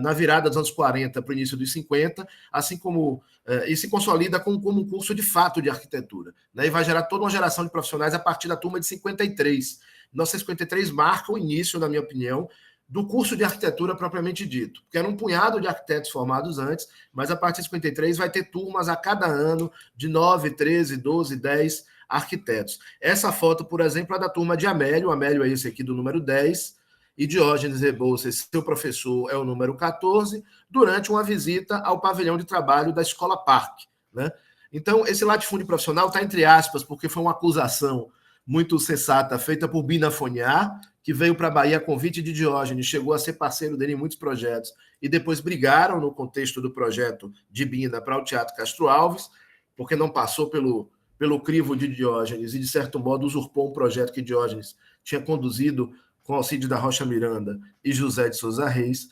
na virada dos anos 40 para o início dos 50, assim como e se consolida como um curso de fato de arquitetura, né? E vai gerar toda uma geração de profissionais a partir da turma de 53. 1953 marca o início, na minha opinião, do curso de arquitetura propriamente dito, porque era um punhado de arquitetos formados antes, mas a partir de 53 vai ter turmas a cada ano de 9, 13, 12, 10 arquitetos. Essa foto, por exemplo, é da turma de Amélio. Amélio é esse aqui do número 10, e Diógenes Rebouças, seu professor, é o número 14, durante uma visita ao pavilhão de trabalho da Escola Parque, né? Então, esse latifúndio profissional está entre aspas, porque foi uma acusação muito sensata, feita por Bina Foniar, que veio para a Bahia a convite de Diógenes, chegou a ser parceiro dele em muitos projetos, e depois brigaram no contexto do projeto de Bina para o Teatro Castro Alves, porque não passou pelo crivo de Diógenes, e, de certo modo, usurpou um projeto que Diógenes tinha conduzido com Alcide da Rocha Miranda e José de Souza Reis.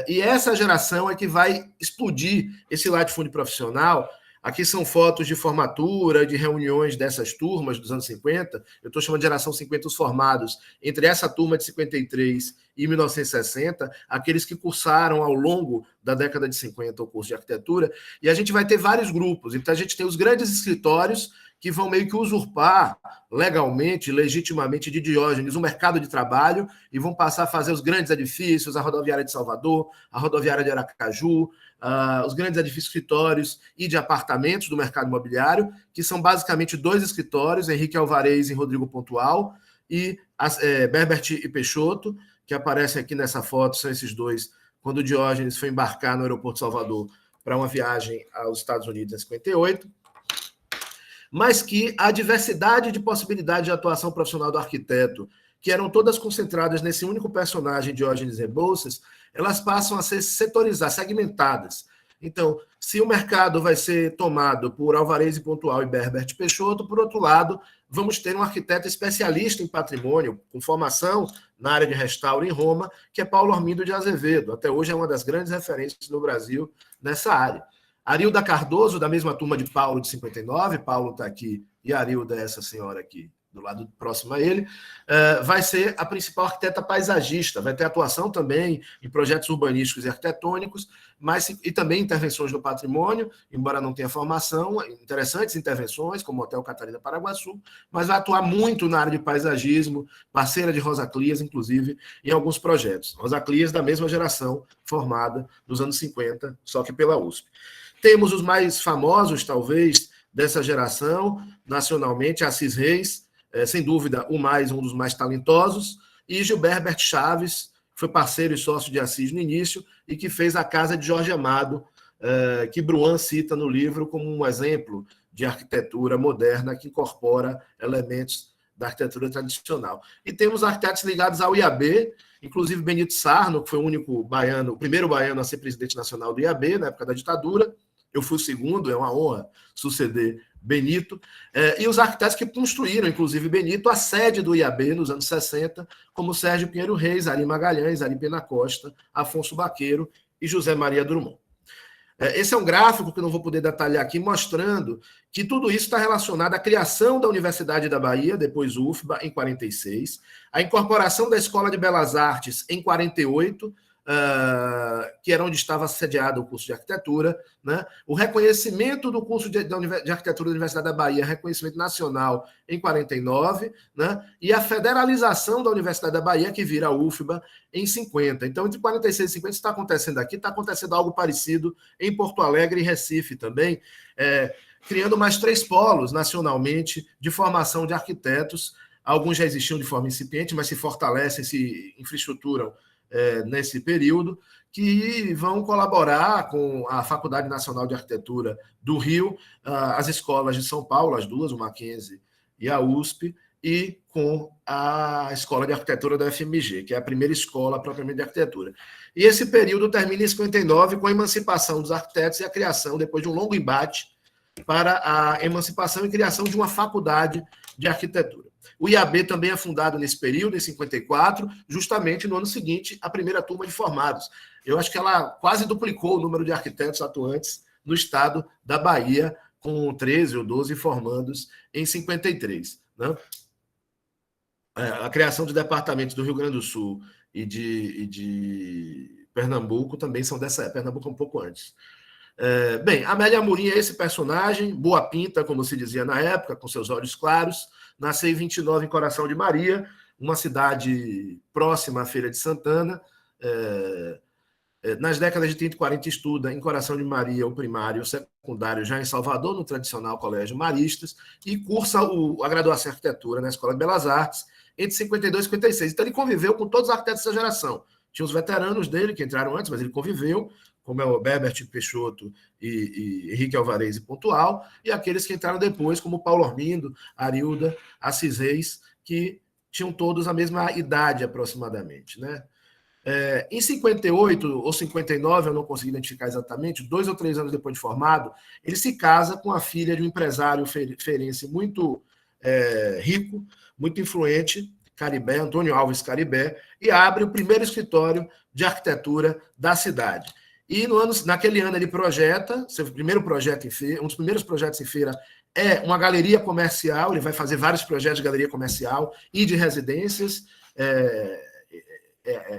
E essa geração é que vai explodir esse latifúndio profissional. Aqui são fotos de formatura, de reuniões dessas turmas dos anos 50. Eu estou chamando de geração 50 os formados entre essa turma de 53 e 1960, aqueles que cursaram ao longo da década de 50 o curso de arquitetura. E a gente vai ter vários grupos. Então, a gente tem os grandes escritórios que vão meio que usurpar legalmente, legitimamente, de Diógenes o mercado de trabalho, e vão passar a fazer os grandes edifícios, a rodoviária de Salvador, a rodoviária de Aracaju, os grandes edifícios, escritórios e de apartamentos do mercado imobiliário, que são basicamente 2 escritórios, Henrique Alvarez e Rodrigo Pontual, e Berbert e Peixoto, que aparecem aqui nessa foto, são esses 2, quando Diógenes foi embarcar no aeroporto de Salvador para uma viagem aos Estados Unidos em 58, mas que a diversidade de possibilidades de atuação profissional do arquiteto, que eram todas concentradas nesse único personagem, Diógenes Rebouças, elas passam a ser setorizadas, segmentadas. Então, se o mercado vai ser tomado por Alvarez e Pontual e Berbert Peixoto, por outro lado, vamos ter um arquiteto especialista em patrimônio, com formação na área de restauro em Roma, que é Paulo Armindo de Azevedo. Até hoje é uma das grandes referências no Brasil nessa área. Arilda Cardoso, da mesma turma de Paulo, de 59, Paulo está aqui, e a Arilda é essa senhora aqui, do lado próximo a ele, vai ser a principal arquiteta paisagista, vai ter atuação também em projetos urbanísticos e arquitetônicos, e também intervenções no patrimônio, embora não tenha formação, interessantes intervenções, como o Hotel Catarina Paraguaçu, mas vai atuar muito na área de paisagismo, parceira de Rosa Clias, inclusive, em alguns projetos. Rosa Clias, da mesma geração, formada nos anos 50, só que pela USP. Temos os mais famosos, talvez, dessa geração, nacionalmente, Assis Reis, sem dúvida, um dos mais talentosos, e Gilberto Chaves, que foi parceiro e sócio de Assis no início, e que fez a casa de Jorge Amado que Bruan cita no livro como um exemplo de arquitetura moderna que incorpora elementos da arquitetura tradicional. E temos arquitetos ligados ao IAB, inclusive Benito Sarno, que foi o primeiro baiano a ser presidente nacional do IAB, na época da ditadura. Eu fui o segundo, é uma honra suceder Benito. E os arquitetos que construíram, inclusive Benito, a sede do IAB nos anos 60, como Sérgio Pinheiro Reis, Ari Magalhães, Ari Pena Costa, Afonso Baqueiro e José Maria Drummond. Esse é um gráfico que eu não vou poder detalhar aqui, mostrando que tudo isso está relacionado à criação da Universidade da Bahia, depois UFBA, em 46, a incorporação da Escola de Belas Artes em 48, que era onde estava sediado o curso de arquitetura, né? O reconhecimento do curso de arquitetura da Universidade da Bahia, reconhecimento nacional em 49, né? E a federalização da Universidade da Bahia, que vira a UFBA, em 50. Então, entre 46 e 50, está acontecendo aqui, está acontecendo algo parecido em Porto Alegre e Recife também, criando mais 3 polos nacionalmente de formação de arquitetos. Alguns já existiam de forma incipiente, mas se fortalecem, se infraestruturam nesse período, que vão colaborar com a Faculdade Nacional de Arquitetura do Rio, as escolas de São Paulo, as duas, o Mackenzie e a USP, e com a Escola de Arquitetura da UFMG, que é a primeira escola propriamente de arquitetura. E esse período termina em 59 com a emancipação dos arquitetos e a criação, depois de um longo embate, para a emancipação e criação de uma faculdade de arquitetura. O IAB também é fundado nesse período, em 54, justamente no ano seguinte, a primeira turma de formados. Eu acho que ela quase duplicou o número de arquitetos atuantes no estado da Bahia, com 13 ou 12 formandos em 53. Né? A criação de departamentos do Rio Grande do Sul e de Pernambuco também são dessa época, Pernambuco um pouco antes. Bem, Amélia Amorim é esse personagem, boa pinta, como se dizia na época, com seus olhos claros. Nasceu em 29 em Coração de Maria, uma cidade próxima à Feira de Santana. Nas décadas de 30 e 40 estuda em Coração de Maria o primário e o secundário já em Salvador, no tradicional Colégio Maristas, e cursa a graduação em arquitetura na Escola de Belas Artes entre 52 e 56. Então ele conviveu com todos os arquitetos dessa geração. Tinha os veteranos dele que entraram antes, mas ele conviveu, como é o Berbert Peixoto e Henrique Alvarez e Pontual, e aqueles que entraram depois, como Paulo Ormindo, Arilda, Assis Reis, que tinham todos a mesma idade aproximadamente. Né? Em 58 ou 59, eu não consegui identificar exatamente, 2 ou 3 anos depois de formado, ele se casa com a filha de um empresário feirense muito rico, muito influente, Caribé, Antônio Alves Caribé, e abre o primeiro escritório de arquitetura da cidade. E naquele ano ele projeta, seu primeiro projeto em feira, um dos primeiros projetos em feira é uma galeria comercial, ele vai fazer vários projetos de galeria comercial e de residências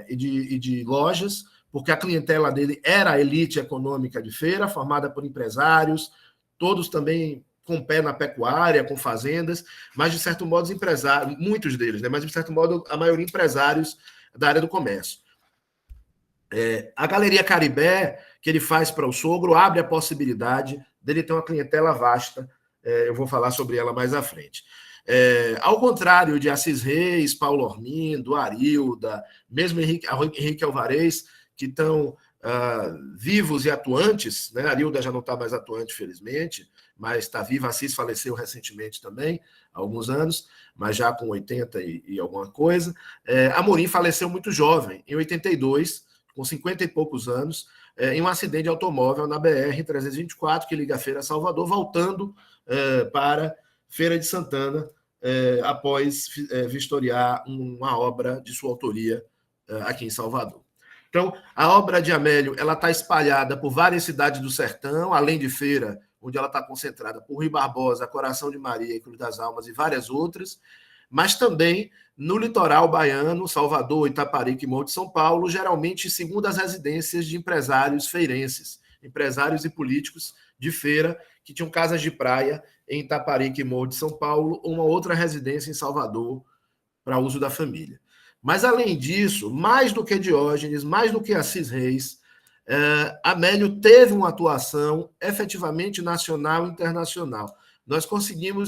e de lojas, porque a clientela dele era a elite econômica de feira, formada por empresários, todos também com pé na pecuária, com fazendas, mas de certo modo empresários, muitos deles, né? Mas de certo modo a maioria empresários da área do comércio. A Galeria Caribé, que ele faz para o sogro, abre a possibilidade dele ter uma clientela vasta. Eu vou falar sobre ela mais à frente. Ao contrário de Assis Reis, Paulo Ormindo, Arilda, mesmo Henrique Alvarez, que estão vivos e atuantes, né? Arilda já não está mais atuante, felizmente, mas está viva. Assis faleceu recentemente também, há alguns anos, mas já com 80 e alguma coisa. Amorim faleceu muito jovem, em 82, com 50 e poucos anos, em um acidente de automóvel na BR-324, que liga a Feira a Salvador, voltando para Feira de Santana, após vistoriar uma obra de sua autoria aqui em Salvador. Então, a obra de Amélio está espalhada por várias cidades do sertão, além de Feira, onde ela está concentrada por Rui Barbosa, Coração de Maria e Cruz das Almas e várias outras, mas também no litoral baiano, Salvador, Itaparica e Morro de São Paulo, geralmente segundo as residências de empresários feirenses, empresários e políticos de feira, que tinham casas de praia em Itaparica e Morro de São Paulo, ou uma outra residência em Salvador para uso da família. Mas, além disso, mais do que Diógenes, mais do que Assis Reis, Amélio teve uma atuação efetivamente nacional e internacional. Nós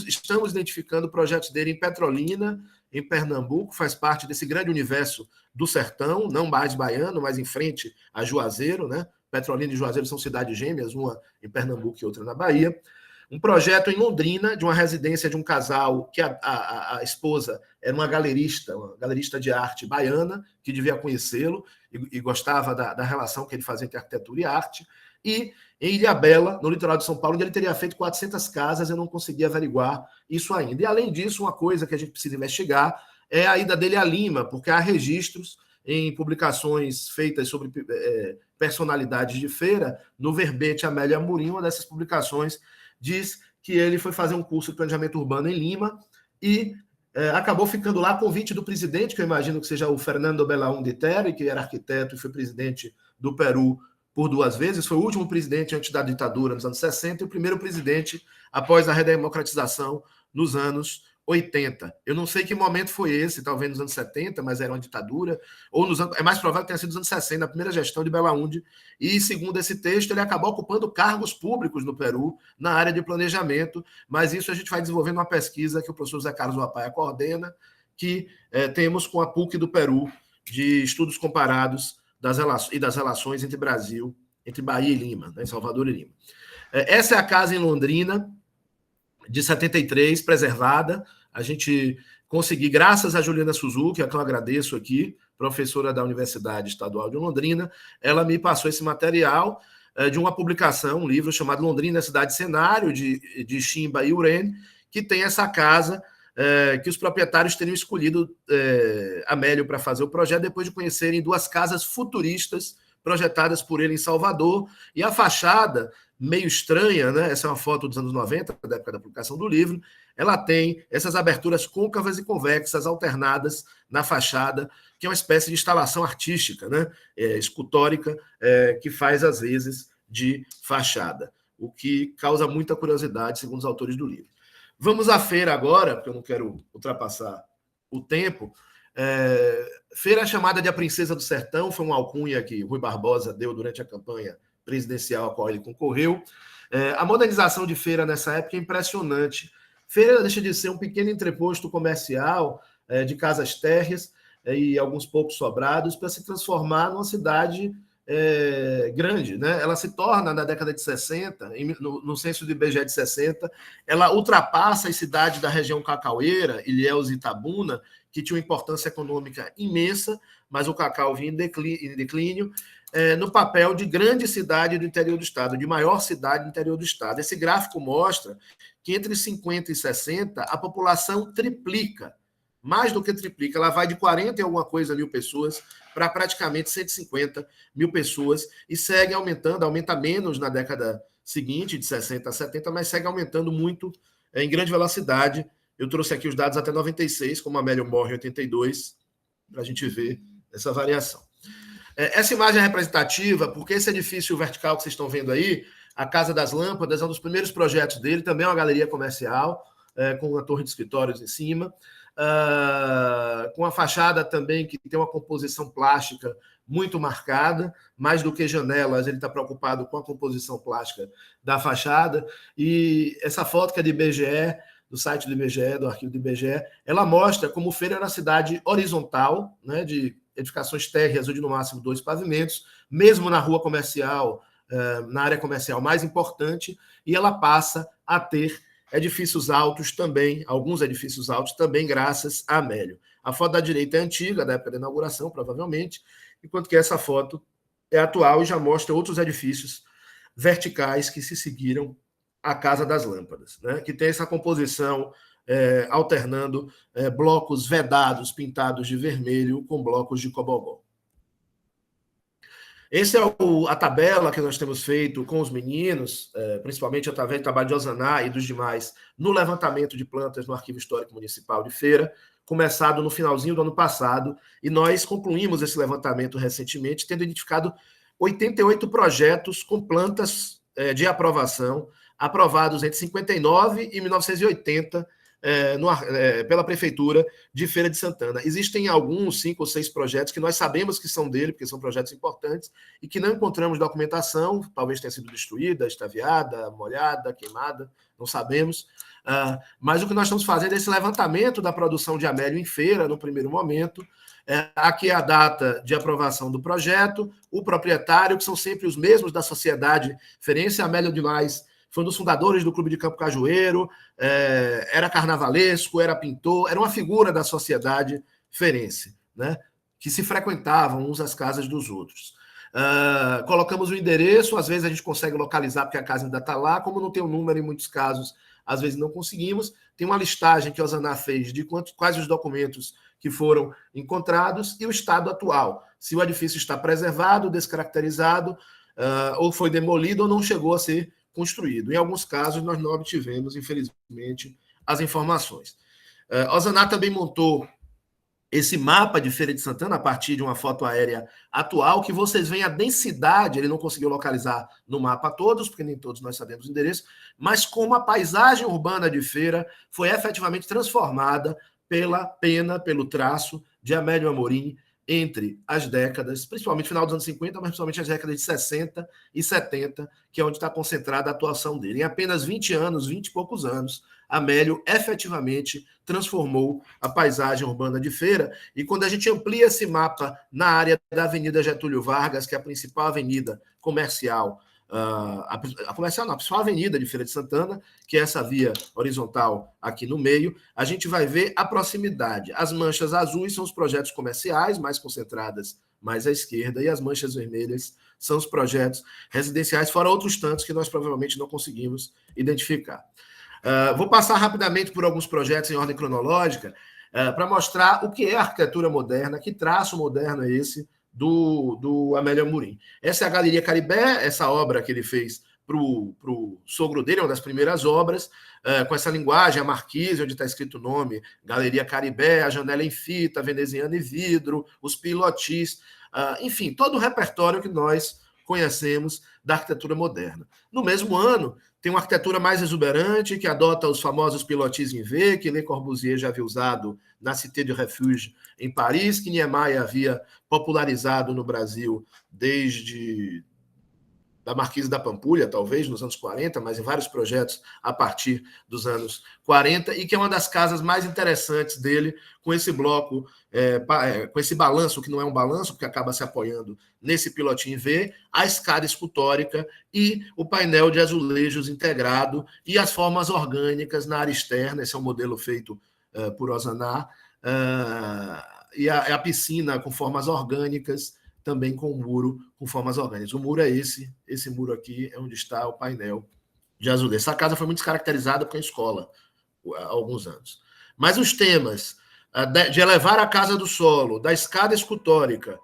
estamos identificando projetos dele em Petrolina, em Pernambuco, faz parte desse grande universo do sertão, não mais baiano, mas em frente a Juazeiro, né? Petrolina e Juazeiro são cidades gêmeas, uma em Pernambuco e outra na Bahia. Um projeto em Londrina, de uma residência de um casal que a esposa era uma galerista de arte baiana, que devia conhecê-lo e gostava da relação que ele fazia entre arquitetura e arte. E em Ilhabela, no litoral de São Paulo, onde ele teria feito 400 casas, eu não consegui averiguar isso ainda. E, além disso, uma coisa que a gente precisa investigar é a ida dele a Lima, porque há registros em publicações feitas sobre personalidades de feira, no verbete Amélia Amorim, uma dessas publicações diz que ele foi fazer um curso de planejamento urbano em Lima e acabou ficando lá a convite do presidente, que eu imagino que seja o Fernando Belaúnde Terry, que era arquiteto e foi presidente do Peru por 2 vezes, foi o último presidente antes da ditadura, nos anos 60, e o primeiro presidente após a redemocratização nos anos 80. Eu não sei que momento foi esse, talvez nos anos 70, mas era uma ditadura, ou é mais provável que tenha sido nos anos 60, na primeira gestão de Belaúnde, e, segundo esse texto, ele acabou ocupando cargos públicos no Peru, na área de planejamento, mas isso a gente vai desenvolvendo uma pesquisa que o professor Zé Carlos Wapaia coordena, que temos com a PUC do Peru, de estudos comparados das relações entre Brasil, entre Bahia e Lima, né, Salvador e Lima. Essa é a casa em Londrina, de 73, preservada. A gente conseguiu, graças a Juliana Suzuki, a quem eu agradeço aqui, professora da Universidade Estadual de Londrina, ela me passou esse material de uma publicação, um livro chamado Londrina, Cidade Cenário, de Chimba e Uren, que tem essa casa que os proprietários teriam escolhido Amélio para fazer o projeto, depois de conhecerem 2 casas futuristas projetadas por ele em Salvador, e a fachada, meio estranha, né? Essa é uma foto dos anos 90, da época da publicação do livro, ela tem essas aberturas côncavas e convexas alternadas na fachada, que é uma espécie de instalação artística, né? Escultórica, que faz, às vezes, de fachada, o que causa muita curiosidade, segundo os autores do livro. Vamos à feira agora, porque eu não quero ultrapassar o tempo. Feira chamada de A Princesa do Sertão, foi uma alcunha que Rui Barbosa deu durante a campanha presidencial a qual ele concorreu. A modernização de feira nessa época é impressionante. Feira deixa de ser um pequeno entreposto comercial de casas térreas e alguns poucos sobrados para se transformar numa cidade grande, né? Ela se torna, na década de 60, no censo do IBGE de 60, ela ultrapassa as cidades da região cacaueira, Ilhéus e Itabuna, que tinham importância econômica imensa, mas o cacau vinha em declínio, no papel de grande cidade do interior do estado, de maior cidade do interior do estado. Esse gráfico mostra que entre 50 e 60 a população triplica, mais do que triplica, ela vai de 40 e alguma coisa mil pessoas para praticamente 150 mil pessoas e segue aumentando, aumenta menos na década seguinte, de 60 a 70, mas segue aumentando muito em grande velocidade. Eu trouxe aqui os dados até 96, como a Amélio morre em 82, para a gente ver essa variação. Essa imagem é representativa porque esse edifício vertical que vocês estão vendo aí, a Casa das Lâmpadas, é um dos primeiros projetos dele, também é uma galeria comercial, com uma torre de escritórios em cima, com a fachada também que tem uma composição plástica muito marcada, mais do que janelas, ele está preocupado com a composição plástica da fachada, e essa foto que é de IBGE, do site do IBGE, do arquivo do IBGE, ela mostra como Feira era uma cidade horizontal, né, de edificações térreas ou de no máximo 2 pavimentos, mesmo na rua comercial, na área comercial mais importante, e ela passa a ter edifícios altos também, alguns edifícios altos também, graças a Amélio. A foto da direita é antiga, da época da inauguração, provavelmente, enquanto que essa foto é atual e já mostra outros edifícios verticais que se seguiram à Casa das Lâmpadas, né? Que tem essa composição alternando blocos vedados, pintados de vermelho, com blocos de cobogó. Essa é a tabela que nós temos feito com os meninos, principalmente através do trabalho de Osaná e dos demais, no levantamento de plantas no Arquivo Histórico Municipal de Feira, começado no finalzinho do ano passado, e nós concluímos esse levantamento recentemente, tendo identificado 88 projetos com plantas de aprovação, aprovados entre 59 e 1980 pela Prefeitura de Feira de Santana. Existem alguns, 5 ou 6 projetos que nós sabemos que são dele, porque são projetos importantes, e que não encontramos documentação, talvez tenha sido destruída, extraviada, molhada, queimada, não sabemos. Mas o que nós estamos fazendo é esse levantamento da produção de Amélio em feira, no primeiro momento. Aqui é a data de aprovação do projeto, o proprietário, que são sempre os mesmos da sociedade feirense, Amélio Demais, foi um dos fundadores do Clube de Campo Cajueiro, era carnavalesco, era pintor, era uma figura da sociedade feirense, né, que se frequentavam uns às casas dos outros. Colocamos o endereço, às vezes a gente consegue localizar porque a casa ainda está lá, como não tem o número em muitos casos, às vezes não conseguimos. Tem uma listagem que a Osaná fez de quais os documentos que foram encontrados e o estado atual, se o edifício está preservado, descaracterizado, ou foi demolido ou não chegou a ser construído. Em alguns casos, nós não obtivemos, infelizmente, as informações. A Osaná também montou esse mapa de Feira de Santana a partir de uma foto aérea atual, que vocês veem a densidade, ele não conseguiu localizar no mapa todos, porque nem todos nós sabemos o endereço, mas como a paisagem urbana de Feira foi efetivamente transformada pelo traço de Amélio Amorim entre as décadas, principalmente final dos anos 50, mas principalmente as décadas de 60 e 70, que é onde está concentrada a atuação dele. Em apenas 20 anos, 20 e poucos anos, Amélio efetivamente transformou a paisagem urbana de Feira, e quando a gente amplia esse mapa na área da Avenida Getúlio Vargas, que é a principal avenida comercial, a principal avenida de Feira de Santana, que é essa via horizontal aqui no meio, a gente vai ver a proximidade. As manchas azuis são os projetos comerciais, mais concentradas mais à esquerda, e as manchas vermelhas são os projetos residenciais, fora outros tantos que nós provavelmente não conseguimos identificar. Vou passar rapidamente por alguns projetos em ordem cronológica para mostrar o que é a arquitetura moderna, que traço moderno é esse do Amélio Amorim. Essa é a Galeria Caribé, essa obra que ele fez para o sogro dele, uma das primeiras obras, com essa linguagem, a marquise, onde está escrito o nome, Galeria Caribé, a janela em fita, veneziana e vidro, os pilotis, enfim, todo o repertório que nós conhecemos da arquitetura moderna. No mesmo ano, tem uma arquitetura mais exuberante, que adota os famosos pilotis em V, que Le Corbusier já havia usado na Cité de Refuge em Paris, que Niemeyer havia popularizado no Brasil desde da Marquise da Pampulha, talvez, nos anos 40, mas em vários projetos a partir dos anos 40, e que é uma das casas mais interessantes dele, com esse bloco, com esse balanço, que não é um balanço, porque acaba se apoiando nesse pilotinho V, a escada escultórica e o painel de azulejos integrado e as formas orgânicas na área externa. Esse é um modelo feito por Osaná, e a piscina com formas orgânicas, também com o muro com formas orgânicas. O muro é esse muro aqui é onde está o painel de azulejo. Essa casa foi muito descaracterizada por uma escola há alguns anos. Mas os temas de elevar a casa do solo, da escada escultórica,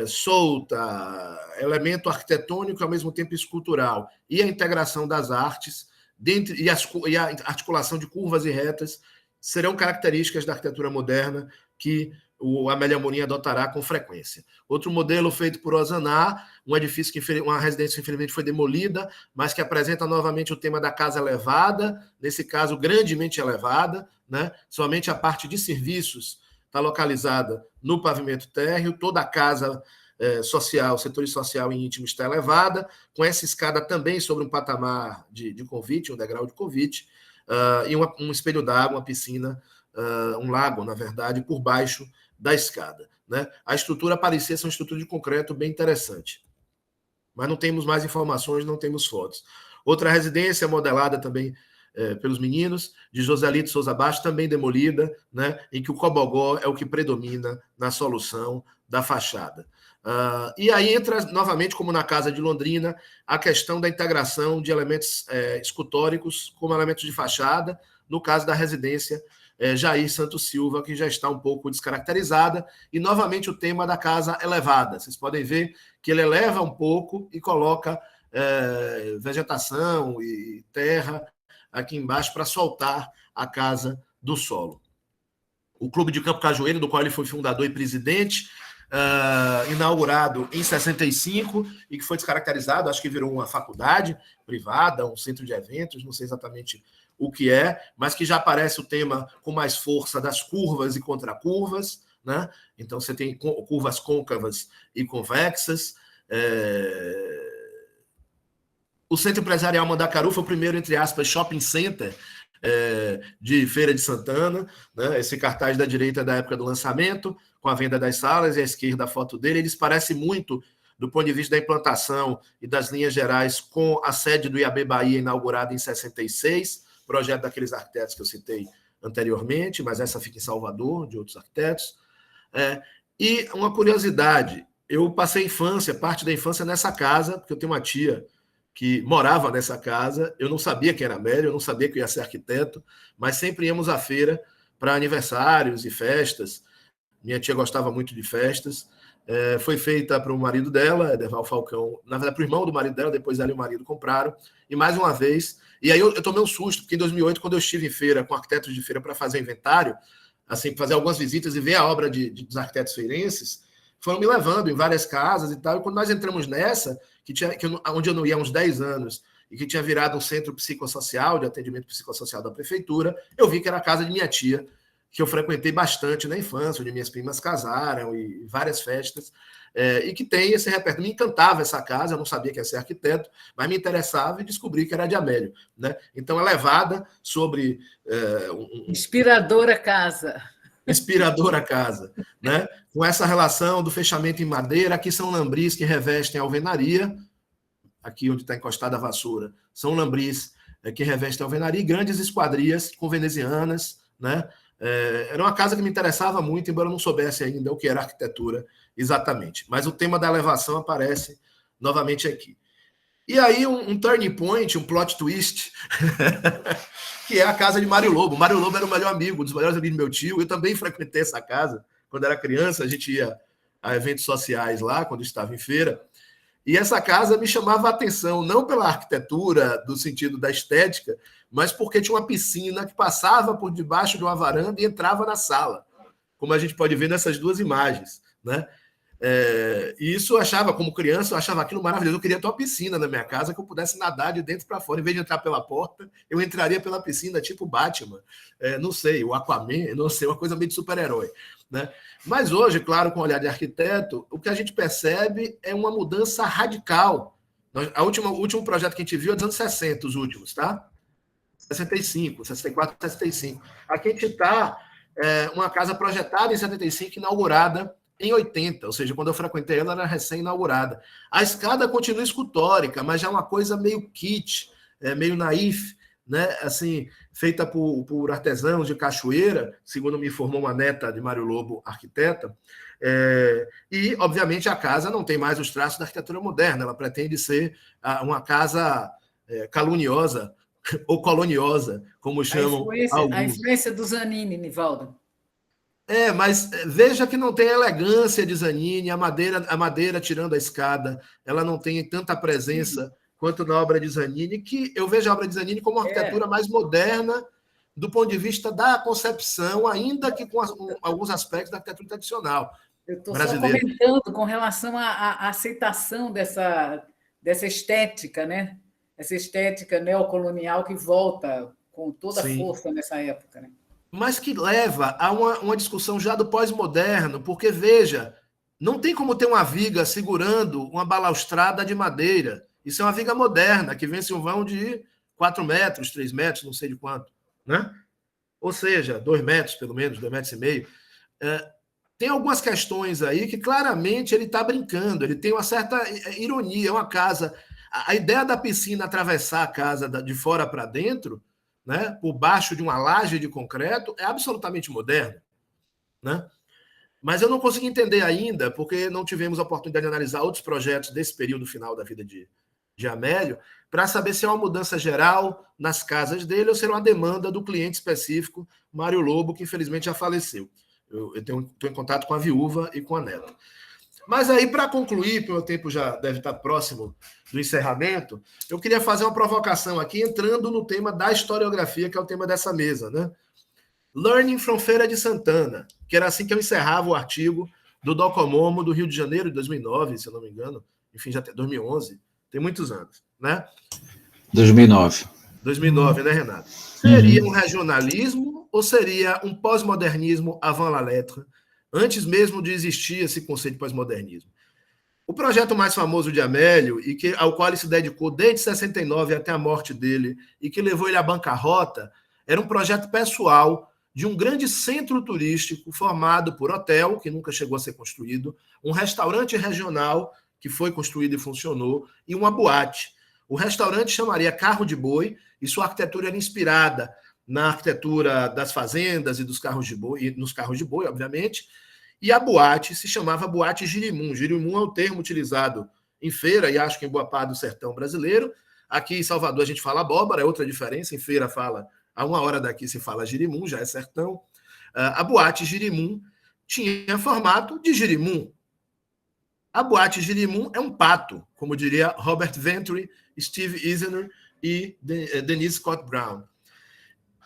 solta, elemento arquitetônico ao mesmo tempo escultural, e a integração das artes, e a articulação de curvas e retas, serão características da arquitetura moderna que o Amélio Amorim adotará com frequência. Outro modelo feito por Osaná, um edifício uma residência que infelizmente foi demolida, mas que apresenta novamente o tema da casa elevada, nesse caso grandemente elevada, né? Somente a parte de serviços está localizada no pavimento térreo, toda a casa social, setor social e íntimo está elevada, com essa escada também sobre um patamar de convite, um degrau de convite, e um espelho d'água, uma piscina, um lago, na verdade, por baixo da escada, né? A estrutura parecia ser uma estrutura de concreto bem interessante, mas não temos mais informações, não temos fotos. Outra residência modelada também pelos meninos, de Joselito Souza Baixo, também demolida, né? Em que o cobogó é o que predomina na solução da fachada. E aí entra, novamente, como na Casa de Londrina, a questão da integração de elementos escultóricos como elementos de fachada, no caso da residência Jair Santos Silva, que já está um pouco descaracterizada, e novamente o tema da casa elevada. Vocês podem ver que ele eleva um pouco e coloca vegetação e terra aqui embaixo para soltar a casa do solo. O Clube de Campo Cajueiro, do qual ele foi fundador e presidente, inaugurado em 65 e que foi descaracterizado, acho que virou uma faculdade privada, um centro de eventos, não sei exatamente o que é, mas que já aparece o tema com mais força das curvas e contracurvas, né? Então, você tem curvas côncavas e convexas. O Centro Empresarial Mandacaru foi o primeiro, entre aspas, shopping center de Feira de Santana, né? Esse cartaz da direita é da época do lançamento, com a venda das salas, e à esquerda a foto dele. Eles parecem muito, do ponto de vista da implantação e das linhas gerais, com a sede do IAB Bahia, inaugurada em 66, projeto daqueles arquitetos que eu citei anteriormente, mas essa fica em Salvador, de outros arquitetos. E uma curiosidade, eu passei infância, parte da infância nessa casa, porque eu tenho uma tia que morava nessa casa, eu não sabia quem era Amélio, eu não sabia que eu ia ser arquiteto, mas sempre íamos à feira para aniversários e festas. Minha tia gostava muito de festas. Foi feita para o marido dela, Edeval Falcão, na verdade para o irmão do marido dela, depois ela e o marido compraram, e mais uma vez, e aí eu tomei um susto, porque em 2008, quando eu estive em feira, com arquitetos de feira para fazer inventário, assim, fazer algumas visitas e ver a obra dos arquitetos feirenses, foram me levando em várias casas e tal, e quando nós entramos nessa, onde eu não ia há uns 10 anos, e que tinha virado um centro psicossocial, de atendimento psicossocial da prefeitura, eu vi que era a casa de minha tia, que eu frequentei bastante na infância, onde minhas primas casaram, e várias festas, e que tem esse repertório. Me encantava essa casa, eu não sabia que ia ser arquiteto, mas me interessava e descobri que era de Amélio, né? Então, elevada sobre... Inspiradora casa. Inspiradora casa, né? Com essa relação do fechamento em madeira, aqui são lambris que revestem a alvenaria, aqui onde está encostada a vassoura, são lambris que revestem a alvenaria, e grandes esquadrias com venezianas, né? Era uma casa que me interessava muito, embora eu não soubesse ainda o que era arquitetura exatamente. Mas o tema da elevação aparece novamente aqui. E aí um turning point, um plot twist, que é a casa de Mário Lobo. Mário Lobo era o melhor amigo, um dos melhores amigos do meu tio. Eu também frequentei essa casa quando era criança. A gente ia a eventos sociais lá, quando estava em feira. E essa casa me chamava a atenção, não pela arquitetura, do sentido da estética, mas porque tinha uma piscina que passava por debaixo de uma varanda e entrava na sala, como a gente pode ver nessas duas imagens, né? E isso eu achava, como criança, eu achava aquilo maravilhoso. Eu queria ter uma piscina na minha casa que eu pudesse nadar de dentro para fora. Em vez de entrar pela porta, eu entraria pela piscina, tipo Batman, não sei, o Aquaman, não sei, uma coisa meio de super-herói, né? Mas hoje, claro, com o olhar de arquiteto, o que a gente percebe é uma mudança radical. O último projeto que a gente viu é dos anos 60, os últimos, tá? 65, 64, 65. Aqui a gente está uma casa projetada em 75, inaugurada em 80, ou seja, quando eu frequentei ela, era recém-inaugurada. A escada continua escultórica, mas já é uma coisa meio kitsch, meio naif, né? Assim, feita por artesãos de Cachoeira, segundo me informou uma neta de Mário Lobo, arquiteta. E, obviamente, a casa não tem mais os traços da arquitetura moderna, ela pretende ser uma casa caluniosa ou coloniosa, como chamam alguns. A influência do Zanini, Nivaldo. Mas veja que não tem a elegância de Zanini, a madeira tirando a escada, ela não tem tanta presença quanto na obra de Zanini, que eu vejo a obra de Zanini como uma arquitetura mais moderna do ponto de vista da concepção, ainda que com alguns aspectos da arquitetura tradicional. Eu estou só comentando com relação à aceitação dessa estética, né? Essa estética neocolonial que volta com toda a força nessa época, né? Mas que leva a uma discussão já do pós-moderno, porque, veja, não tem como ter uma viga segurando uma balaustrada de madeira. Isso é uma viga moderna, que vence um vão de 4 metros, 3 metros, não sei de quanto, né? Ou seja, 2 metros, pelo menos, 2,5 metros. Tem algumas questões aí que, claramente, ele está brincando, ele tem uma certa ironia, é uma casa... A ideia da piscina atravessar a casa de fora para dentro, né, por baixo de uma laje de concreto, é absolutamente moderna, né? Mas eu não consegui entender ainda, porque não tivemos a oportunidade de analisar outros projetos desse período final da vida de Amélio, para saber se é uma mudança geral nas casas dele ou se é uma demanda do cliente específico, Mário Lobo, que infelizmente já faleceu. Eu estou em contato com a viúva e com a neta. Mas aí, para concluir, porque o tempo já deve estar próximo do encerramento, eu queria fazer uma provocação aqui, entrando no tema da historiografia, que é o tema dessa mesa, né? Learning from Feira de Santana, que era assim que eu encerrava o artigo do Docomomo do Rio de Janeiro, de 2009, se eu não me engano. Enfim, já tem 2011, tem muitos anos, né? 2009. 2009, né, Renato? Seria um regionalismo ou seria um pós-modernismo avant la lettre, antes mesmo de existir esse conceito de pós-modernismo? O projeto mais famoso de Amélio, ao qual ele se dedicou desde 69 até a morte dele, e que levou ele à bancarrota, era um projeto pessoal de um grande centro turístico formado por hotel, que nunca chegou a ser construído, um restaurante regional, que foi construído e funcionou, e uma boate. O restaurante chamaria Carro de Boi, e sua arquitetura era inspirada na arquitetura das fazendas e dos carros de boi, e nos carros de boi, obviamente, e a boate se chamava Boate Girimum. Girimum é o termo utilizado em feira e acho que em boa parte do sertão brasileiro. Aqui em Salvador a gente fala abóbora, é outra diferença. Em feira fala, a 1 hora daqui se fala Girimum, já é sertão. A Boate Girimum tinha formato de girimum. A Boate Girimum é um pato, como diria Robert Venturi, Steve Eisner e Denise Scott Brown.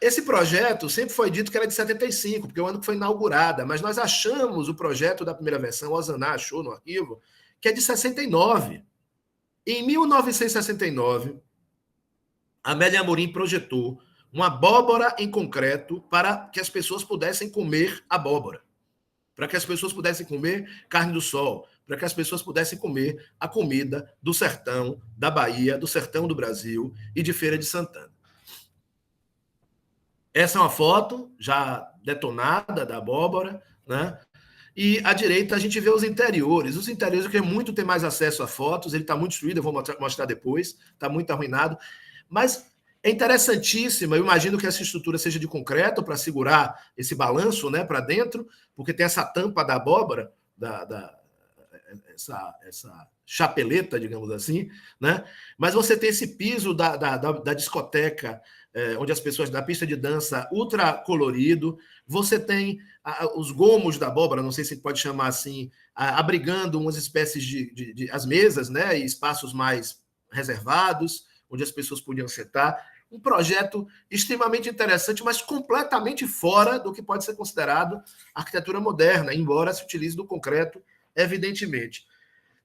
Esse projeto sempre foi dito que era de 75, porque é o ano que foi inaugurada, mas nós achamos o projeto da primeira versão, o Osaná achou no arquivo, que é de 69. Em 1969, Amélia Amorim projetou uma abóbora em concreto para que as pessoas pudessem comer abóbora, para que as pessoas pudessem comer carne do sol, para que as pessoas pudessem comer a comida do sertão da Bahia, do sertão do Brasil e de Feira de Santana. Essa é uma foto já detonada da abóbora, né? E à direita a gente vê os interiores. Os interiores eu queria muito ter mais acesso a fotos, ele está muito destruído, eu vou mostrar depois, está muito arruinado. Mas é interessantíssima, eu imagino que essa estrutura seja de concreto para segurar esse balanço, né, para dentro, porque tem essa tampa da abóbora, essa chapeleta, digamos assim, né? Mas você tem esse piso da discoteca, onde as pessoas, da pista de dança ultra colorido, você tem os gomos da abóbora, não sei se pode chamar assim, abrigando umas espécies de as mesas, né, e espaços mais reservados, onde as pessoas podiam sentar. Um projeto extremamente interessante, mas completamente fora do que pode ser considerado arquitetura moderna, embora se utilize do concreto, evidentemente.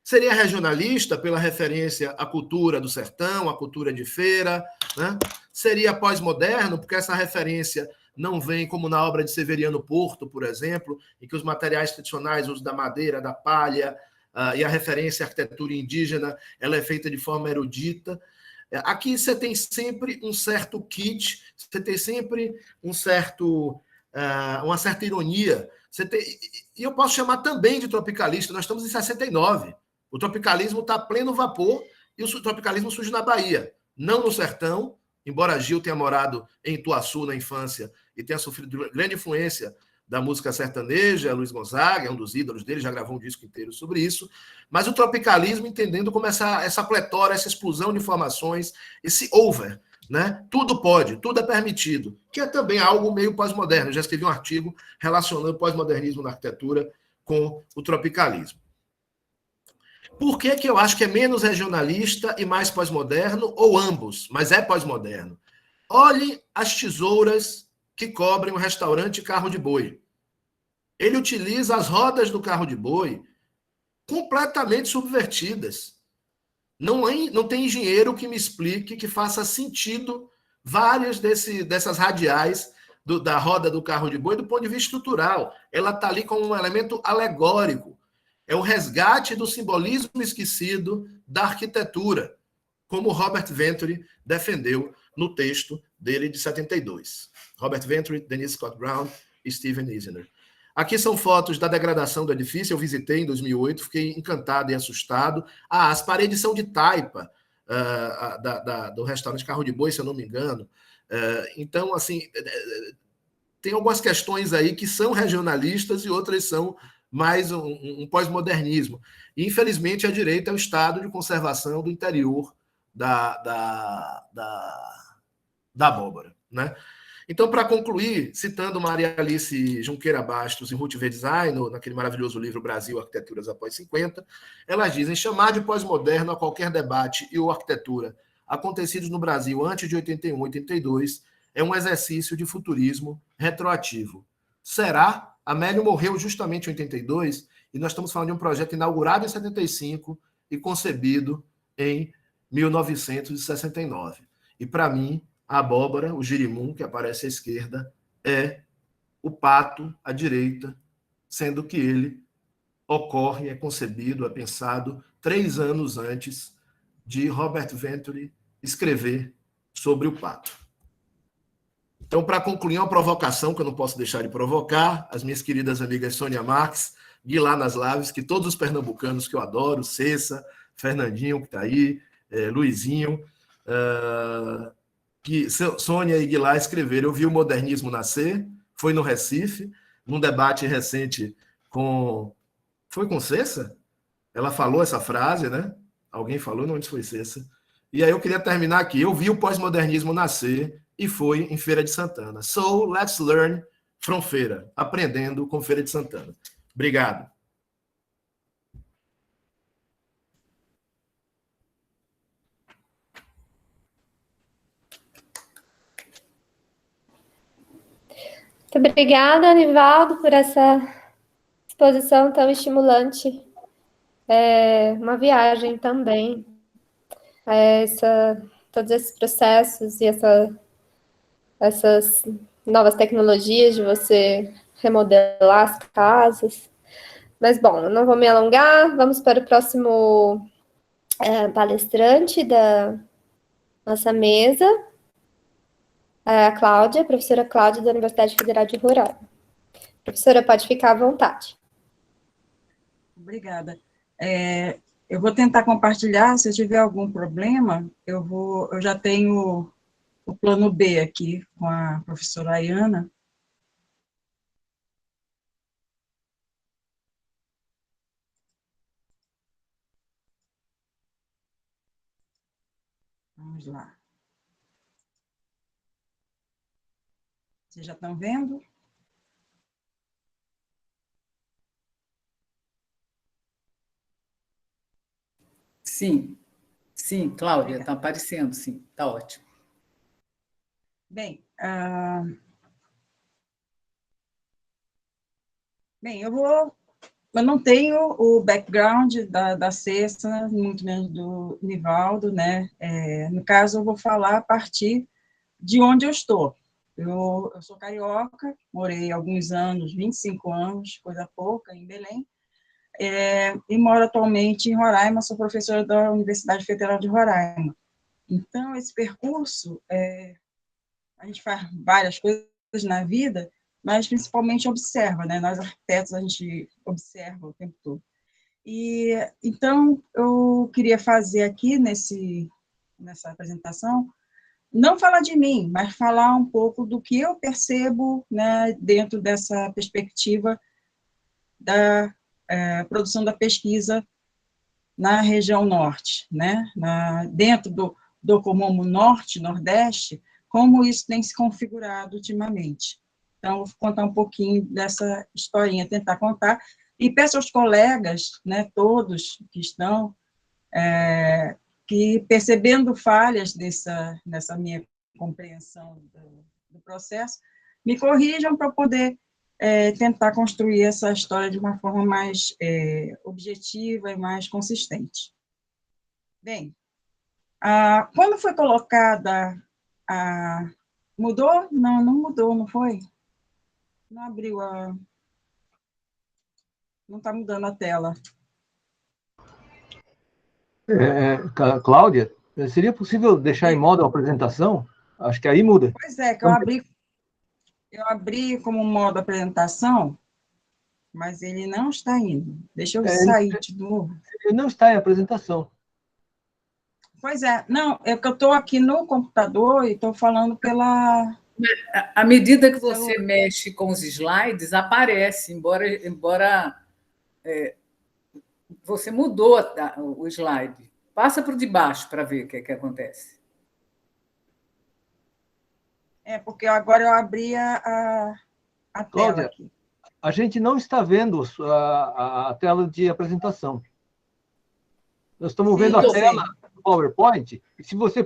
Seria regionalista pela referência à cultura do sertão, à cultura de feira, né? Seria pós-moderno, porque essa referência não vem como na obra de Severiano Porto, por exemplo, em que os materiais tradicionais, o uso da madeira, da palha, e a referência à arquitetura indígena, ela é feita de forma erudita. Aqui você tem sempre um certo kit, você tem sempre uma certa ironia. E eu posso chamar também de tropicalista, nós estamos em 69. O tropicalismo está a pleno vapor e o tropicalismo surge na Bahia, não no sertão, embora Gil tenha morado em Ituaçu na infância e tenha sofrido grande influência da música sertaneja, Luiz Gonzaga é um dos ídolos dele, já gravou um disco inteiro sobre isso, mas o tropicalismo entendendo como essa pletora, essa explosão de informações, esse over, né? Tudo pode, tudo é permitido, que é também algo meio pós-moderno. Eu já escrevi um artigo relacionando o pós-modernismo na arquitetura com o tropicalismo. Por que eu acho que é menos regionalista e mais pós-moderno, ou ambos, mas é pós-moderno? Olhe as tesouras que cobrem o restaurante Carro de Boi. Ele utiliza as rodas do carro de boi completamente subvertidas. Não tem engenheiro que me explique que faça sentido várias dessas radiais da roda do carro de boi do ponto de vista estrutural. Ela está ali como um elemento alegórico. É o resgate do simbolismo esquecido da arquitetura, como Robert Venturi defendeu no texto dele de 72. Robert Venturi, Denise Scott Brown e Steven Eisner. Aqui são fotos da degradação do edifício, eu visitei em 2008, fiquei encantado e assustado. As paredes são de taipa, do restaurante Carro de Boi, se eu não me engano. Então, assim, tem algumas questões aí que são regionalistas e outras são mais um pós-modernismo. E, infelizmente, a direita é o estado de conservação do interior da abóbora, né? Então, para concluir, citando Maria Alice Junqueira Bastos e Ruth V. Design, naquele maravilhoso livro Brasil, Arquiteturas após 50, elas dizem: chamar de pós-moderno a qualquer debate e ou arquitetura acontecidos no Brasil antes de 81, 82 é um exercício de futurismo retroativo. Será? Amélio morreu justamente em 82 e nós estamos falando de um projeto inaugurado em 75 e concebido em 1969. E, para mim, a abóbora, o girimum, que aparece à esquerda, é o pato à direita, sendo que ele ocorre, é concebido, é pensado 3 anos antes de Robert Venturi escrever sobre o pato. Então, para concluir, uma provocação que eu não posso deixar de provocar, as minhas queridas amigas Sônia Marques, Guilá nas Laves, que todos os pernambucanos que eu adoro, Cessa, Fernandinho, que está aí, Luizinho, que Sônia e Guilá escreveram. Eu vi o modernismo nascer, foi no Recife, num debate recente com... Foi com Cessa? Ela falou essa frase, né? Alguém falou, não, antes foi Cessa. E aí eu queria terminar aqui. Eu vi o pós-modernismo nascer e foi em Feira de Santana. So, let's learn from Feira. Aprendendo com Feira de Santana. Obrigado. Muito obrigada, Anivaldo, por essa exposição tão estimulante. É uma viagem também. Todos esses processos e essas novas tecnologias de você remodelar as casas. Mas, bom, eu não vou me alongar. Vamos para o próximo palestrante da nossa mesa. A Cláudia, a professora Cláudia, da Universidade Federal de Roraima. Professora, pode ficar à vontade. Obrigada. Eu vou tentar compartilhar. Se eu tiver algum problema, eu já tenho o plano B aqui com a professora Ayana. Vamos lá. Vocês já estão vendo? Sim, sim, Cláudia, está aparecendo, sim, está ótimo. Bem, eu não tenho o background da Cessa, muito menos do Nivaldo, né? No caso, eu vou falar a partir de onde eu estou. Eu sou carioca, morei alguns anos, 25 anos, coisa pouca, em Belém, e moro atualmente em Roraima, sou professora da Universidade Federal de Roraima. Então, esse percurso, a gente faz várias coisas na vida, mas principalmente observa, né? Nós, arquitetos, a gente observa o tempo todo. E, então, eu queria fazer aqui, nessa apresentação, não falar de mim, mas falar um pouco do que eu percebo, né, dentro dessa perspectiva da produção da pesquisa na região norte, né, dentro do Comomo Norte, Nordeste, como isso tem se configurado ultimamente. Então, vou contar um pouquinho dessa historinha, tentar contar, e peço aos colegas, né, todos que estão, que percebendo falhas nessa minha compreensão do processo, me corrijam para poder tentar construir essa história de uma forma mais objetiva e mais consistente. Bem, quando foi colocada Mudou? Não, não mudou, não foi? Não abriu não está mudando a tela. Cláudia, seria possível deixar em modo a apresentação? Acho que aí muda. Pois é, que eu abri como modo apresentação, mas ele não está indo. Deixa eu sair de novo. Ele não está em apresentação. Pois é, não, é que eu estou aqui no computador e estou falando pela... À medida que você mexe com os slides, aparece, embora você mudou o slide. Passa por debaixo para ver o que acontece. Porque agora eu abri a Cláudia, tela aqui. A gente não está vendo a tela de apresentação. Nós estamos vendo a tela do PowerPoint, e se você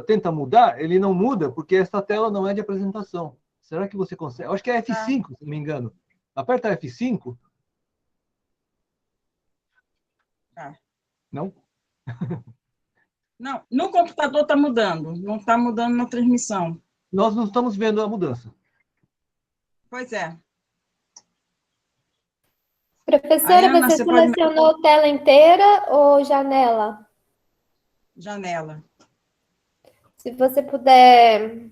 tenta mudar, ele não muda, porque esta tela não é de apresentação. Será que você consegue? Eu acho que é F5, se não me engano. Aperta F5. Tá. Não? Não, no computador está mudando, não está mudando na transmissão. Nós não estamos vendo a mudança. Pois é. Professora, Ayana, você você pode... selecionou tela inteira ou janela? Janela. Se você puder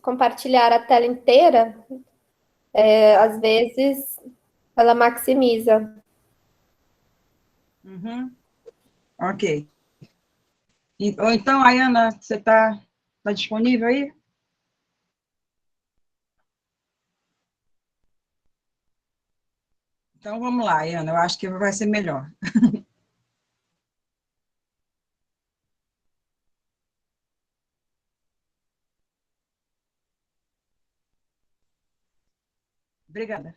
compartilhar a tela inteira, às vezes ela maximiza. Uhum. Ok. Ou então, Ayana, você está disponível aí? Então, vamos lá, Ayana, eu acho que vai ser melhor. Obrigada.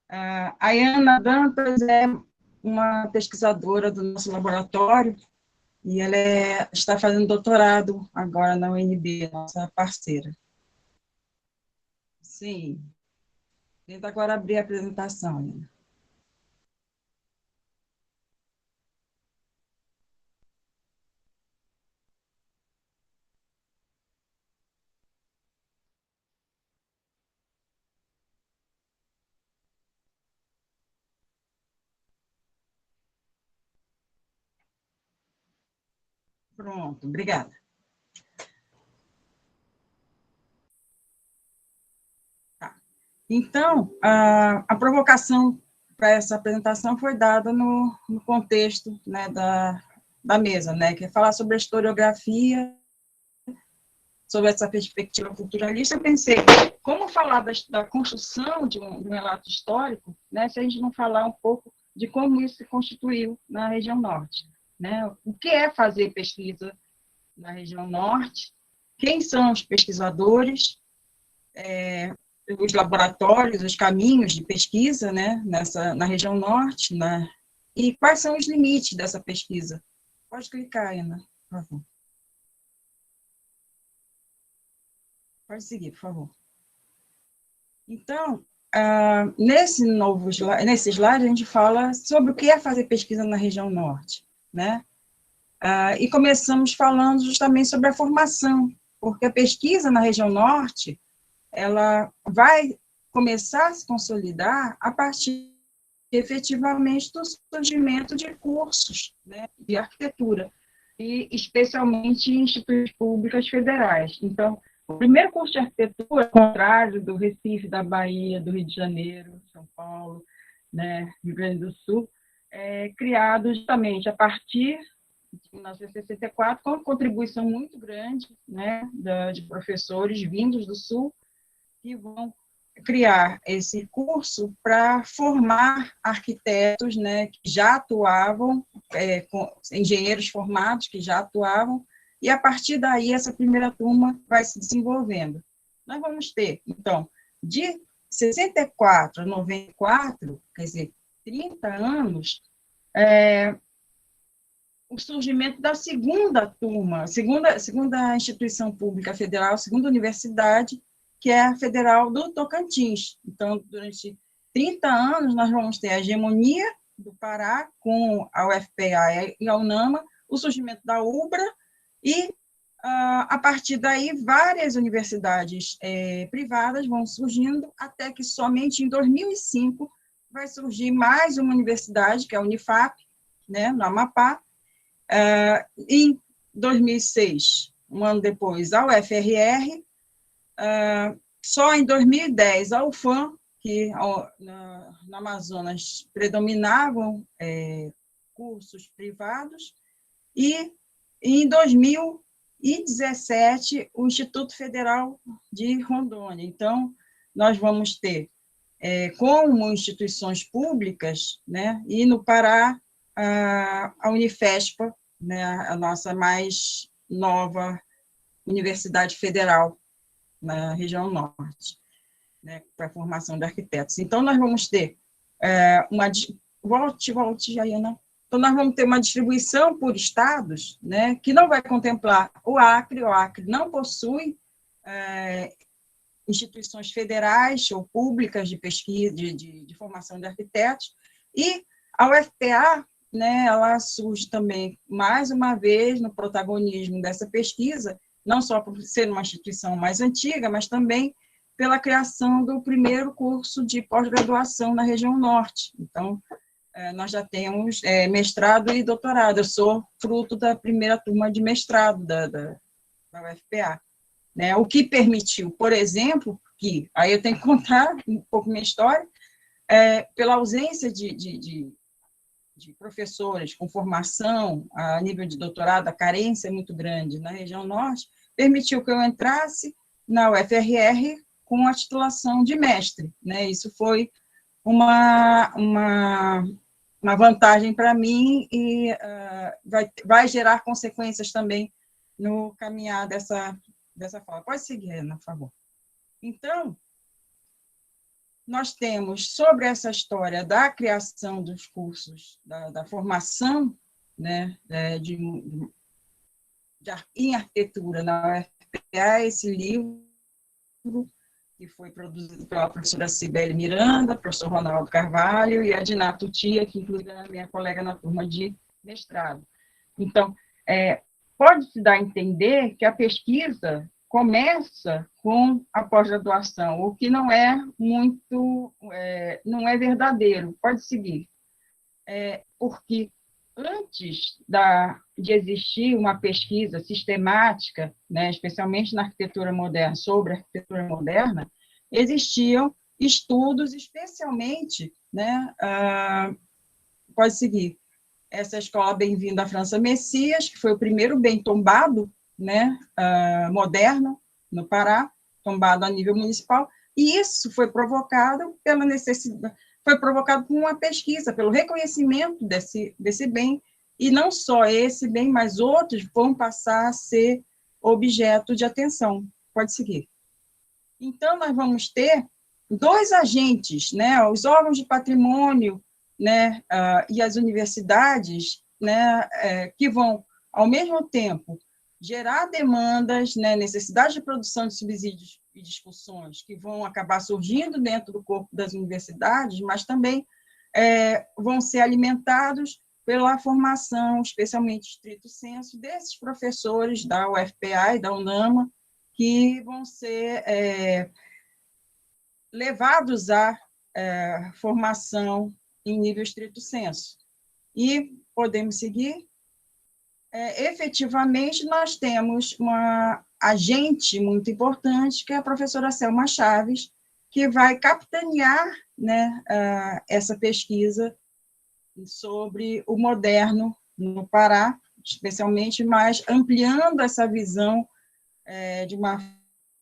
A Ayana Dantas é uma pesquisadora do nosso laboratório e ela está fazendo doutorado agora na UNB, nossa parceira. Sim. Tenta agora abrir a apresentação, Ayana. Pronto, obrigada. Tá. Então, a provocação para essa apresentação foi dada no contexto, né, da mesa, né, que é falar sobre a historiografia, sobre essa perspectiva culturalista. Eu pensei, como falar da construção de um relato histórico, né, se a gente não falar um pouco de como isso se constituiu na região norte, né? O que é fazer pesquisa na região norte, quem são os pesquisadores, os laboratórios, os caminhos de pesquisa, né, na região norte, e quais são os limites dessa pesquisa. Pode clicar, Ana, por favor. Pode seguir, por favor. Então, nesse slide, a gente fala sobre o que é fazer pesquisa na região norte, né? E começamos falando justamente sobre a formação, porque a pesquisa na região norte, ela vai começar a se consolidar a partir, efetivamente, do surgimento de cursos, né, de arquitetura, e especialmente em instituições públicas federais. Então, o primeiro curso de arquitetura, ao contrário do Recife, da Bahia, do Rio de Janeiro, São Paulo, né, Rio Grande do Sul, é criado justamente a partir de 1964, com uma contribuição muito grande, né, de professores vindos do Sul, que vão criar esse curso para formar arquitetos, né, que já atuavam, engenheiros formados que já atuavam, e a partir daí essa primeira turma vai se desenvolvendo. Nós vamos ter, então, de 64 a 94, quer dizer, 30 anos, o surgimento da segunda turma, segunda instituição pública federal, segunda universidade, que é a Federal do Tocantins. Então, durante 30 anos, nós vamos ter a hegemonia do Pará com a UFPA e a UNAMA, o surgimento da UBRA, e, a partir daí, várias universidades privadas vão surgindo, até que somente em 2005 vai surgir mais uma universidade, que é a Unifap, né, no Amapá. Em 2006, um ano depois, a UFRR, só em 2010, a UFAM, que no Amazonas predominavam cursos privados, e em 2017, o Instituto Federal de Rondônia. Então, nós vamos ter, como instituições públicas, né, e no Pará, a Unifespa, né, a nossa mais nova universidade federal na região norte, né, para a formação de arquitetos. Então, nós vamos ter Volte, Jaiana. Então, nós vamos ter uma distribuição por estados, né, que não vai contemplar o Acre não possui instituições federais ou públicas de pesquisa, de formação de arquitetos, e a UFPA, né, ela surge também, mais uma vez, no protagonismo dessa pesquisa, não só por ser uma instituição mais antiga, mas também pela criação do primeiro curso de pós-graduação na região norte. Então, nós já temos mestrado e doutorado. Eu sou fruto da primeira turma de mestrado da UFPA. Né? O que permitiu, por exemplo, que, aí eu tenho que contar um pouco minha história, pela ausência de professores com formação a nível de doutorado, a carência é muito grande na região norte, permitiu que eu entrasse na UFRR com a titulação de mestre. Né? Isso foi uma vantagem para mim e vai gerar consequências também no caminhar dessa fala. Pode seguir, Ana, por favor. Então, nós temos, sobre essa história da criação dos cursos, da formação, né, em arquitetura na UFPA, esse livro que foi produzido pela professora Cibele Miranda, professor Ronaldo Carvalho e a Dinato Tia, que inclusive é minha colega na turma de mestrado. Então, pode-se dar a entender que a pesquisa começa com a pós-graduação, o que não é muito, não é verdadeiro. Pode seguir. Porque antes de existir uma pesquisa sistemática, né, especialmente na arquitetura moderna, sobre a arquitetura moderna, existiam estudos, especialmente, né, pode seguir, essa escola Bem-vindo à França Messias, que foi o primeiro bem tombado, né, moderno, no Pará, tombado a nível municipal, e isso foi provocado pela necessidade, foi provocado por uma pesquisa, pelo reconhecimento desse bem, e não só esse bem, mas outros vão passar a ser objeto de atenção. Pode seguir. Então, nós vamos ter dois agentes, né, os órgãos de patrimônio, né, e as universidades, né, que vão, ao mesmo tempo, gerar demandas, né, necessidade de produção de subsídios e discussões que vão acabar surgindo dentro do corpo das universidades, mas também vão ser alimentados pela formação, especialmente estrito sensu, desses professores da UFPA e da UNAMA, que vão ser levados à formação em nível estrito sensu. E podemos seguir. Efetivamente, nós temos uma agente muito importante, que é a professora Selma Chaves, que vai capitanear, né, essa pesquisa sobre o moderno no Pará, especialmente, mas ampliando essa visão de uma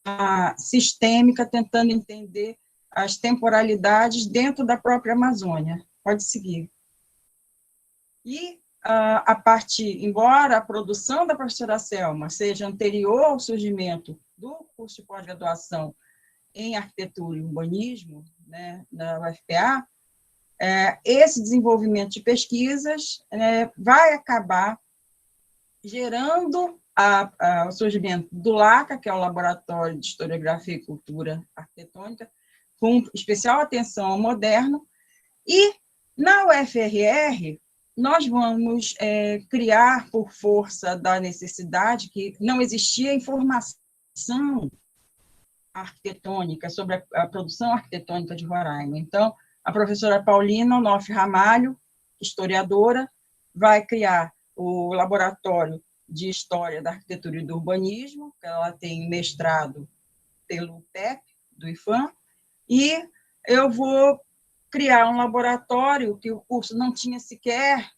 forma sistêmica, tentando entender as temporalidades dentro da própria Amazônia. Pode seguir. E embora a produção da professora Selma seja anterior ao surgimento do curso de pós-graduação em arquitetura e urbanismo, né, da UFPA, esse desenvolvimento de pesquisas vai acabar gerando o surgimento do LACA, que é o Laboratório de Historiografia e Cultura Arquitetônica, com especial atenção ao moderno, e na UFRR, nós vamos criar, por força da necessidade, que não existia informação arquitetônica sobre a produção arquitetônica de Roraima. Então, a professora Paulina Onofre Ramalho, historiadora, vai criar o Laboratório de História da Arquitetura e do Urbanismo, que ela tem mestrado pelo PEP, do IFAM, e eu vou criar um laboratório que o curso não tinha sequer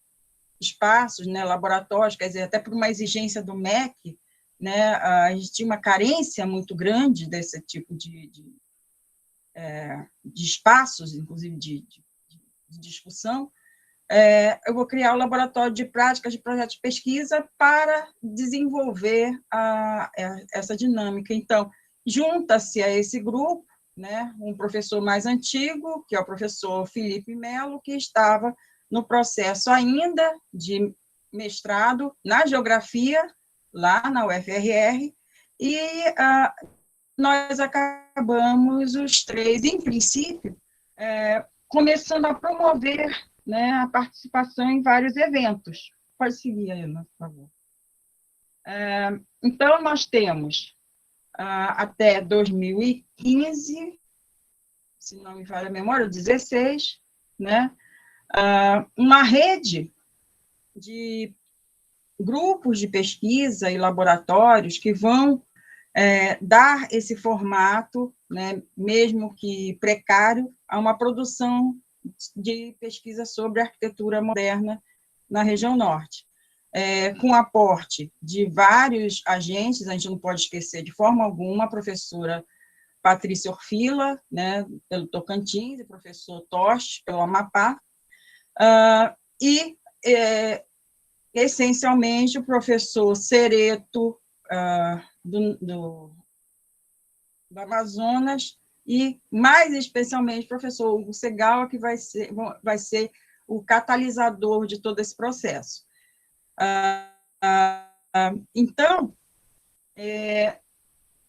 espaços, né, laboratórios, quer dizer, até por uma exigência do MEC, né, a gente tinha uma carência muito grande desse tipo de espaços, inclusive de discussão. Eu vou criar o laboratório de práticas de projetos de pesquisa para desenvolver essa dinâmica. Então, junta-se a esse grupo, né, um professor mais antigo, que é o professor Felipe Melo, que estava no processo ainda de mestrado na geografia, lá na UFRR, e nós acabamos os três, em princípio, começando a promover né, a participação em vários eventos. Pode seguir, Ana, por favor. Então, nós temos, até 2015, se não me falha a memória, 16, né, uma rede de grupos de pesquisa e laboratórios que vão dar esse formato, né, mesmo que precário, a uma produção de pesquisa sobre arquitetura moderna na região norte. Com aporte de vários agentes, a gente não pode esquecer de forma alguma a professora Patrícia Orfila, né, pelo Tocantins, e o professor Tosh, pelo Amapá, e, essencialmente, o professor Cereto, do Amazonas, e, mais especialmente, o professor Hugo Segal, que vai ser o catalisador de todo esse processo. Então,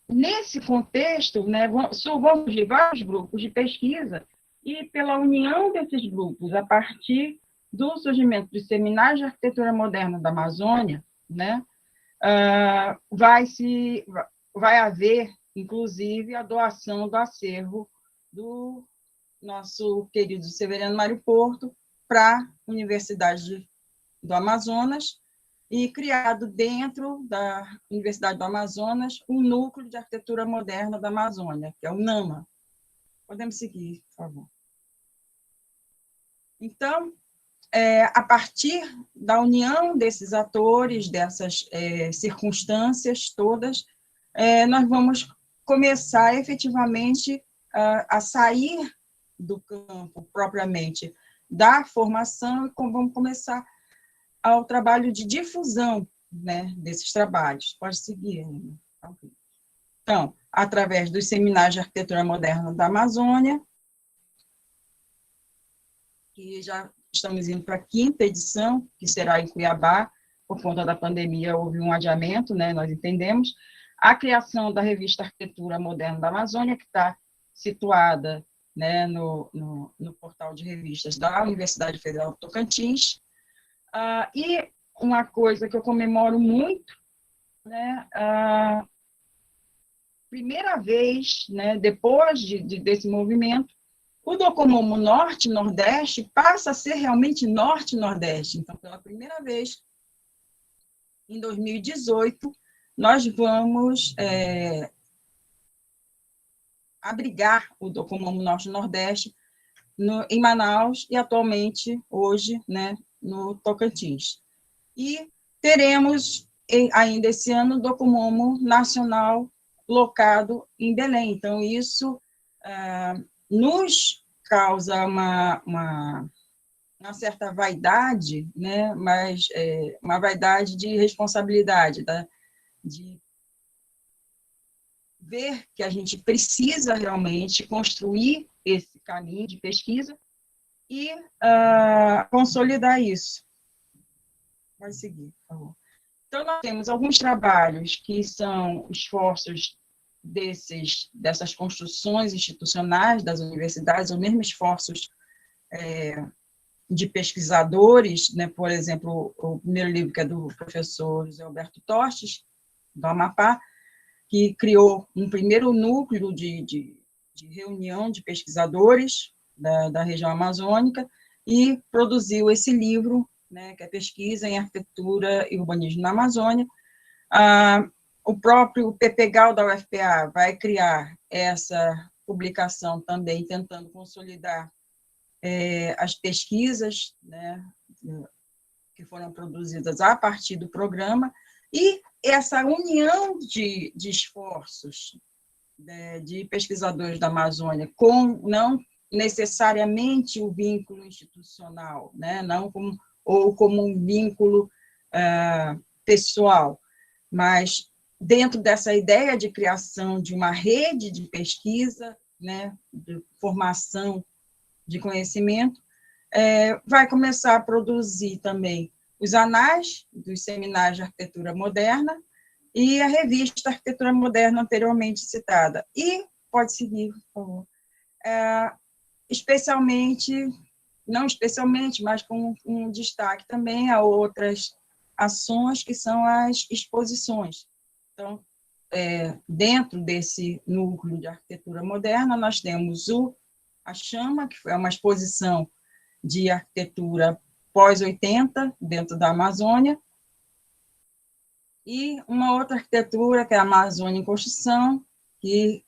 nesse contexto, né, vamos de vários grupos de pesquisa, e pela união desses grupos, a partir do surgimento dos seminários de arquitetura moderna da Amazônia, né, vai haver, inclusive, a doação do acervo do nosso querido Severiano Mário Porto para a Universidade do Amazonas, e criado dentro da Universidade do Amazonas um núcleo de arquitetura moderna da Amazônia, que é o NAMA. Podemos seguir, por favor. Então, a partir da união desses atores, dessas circunstâncias todas, nós vamos começar efetivamente a sair do campo propriamente da formação, e vamos começar ao trabalho de difusão, né, desses trabalhos. Pode seguir, Ana. Então, através dos seminários de arquitetura moderna da Amazônia, que já estamos indo para a 5ª edição, que será em Cuiabá, por conta da pandemia houve um adiamento, né, nós entendemos, a criação da revista Arquitetura Moderna da Amazônia, que está situada, né, no portal de revistas da Universidade Federal do Tocantins. E uma coisa que eu comemoro muito, né, primeira vez, né, depois desse movimento, o Docomomo Norte-Nordeste passa a ser realmente Norte-Nordeste. Então, pela primeira vez, em 2018, nós vamos abrigar o Docomomo Norte-Nordeste em Manaus e, atualmente, hoje, né, no Tocantins. E teremos, ainda esse ano, o Docomomo Nacional locado em Belém. Então, isso nos causa uma certa vaidade, né, mas uma vaidade de responsabilidade, de ver que a gente precisa realmente construir esse caminho de pesquisa e consolidar isso. Pode seguir, por favor. Então, nós temos alguns trabalhos que são esforços dessas construções institucionais das universidades, ou mesmo esforços de pesquisadores, né? Por exemplo, o primeiro livro, que é do professor José Alberto Tostes, do Amapá, que criou um primeiro núcleo de reunião de pesquisadores da região amazônica, e produziu esse livro, né, que é Pesquisa em Arquitetura e Urbanismo na Amazônia. O próprio PPGAL da UFPA vai criar essa publicação também, tentando consolidar as pesquisas, né, que foram produzidas a partir do programa, e essa união de esforços, né, de pesquisadores da Amazônia, com não necessariamente o vínculo institucional, né, não como um vínculo pessoal, mas dentro dessa ideia de criação de uma rede de pesquisa, né, de formação de conhecimento, vai começar a produzir também os anais dos seminários de arquitetura moderna e a revista Arquitetura Moderna anteriormente citada. E, pode seguir, por favor, especialmente não especialmente, mas com um destaque também a outras ações que são as exposições. Então, dentro desse núcleo de arquitetura moderna, nós temos a Chama, que é uma exposição de arquitetura pós-80, dentro da Amazônia, e uma outra arquitetura, que é a Amazônia em Construção, que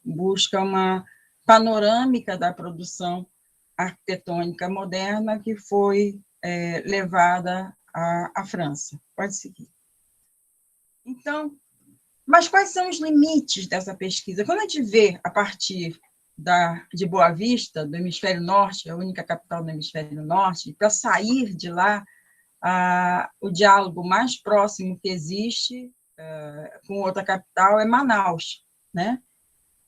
busca uma panorâmica da produção arquitetônica moderna que foi levada à França. Pode seguir. Então, mas quais são os limites dessa pesquisa? Quando a gente vê, a partir de Boa Vista, do Hemisfério Norte, a única capital do Hemisfério Norte, para sair de lá, o diálogo mais próximo que existe com outra capital é Manaus, né?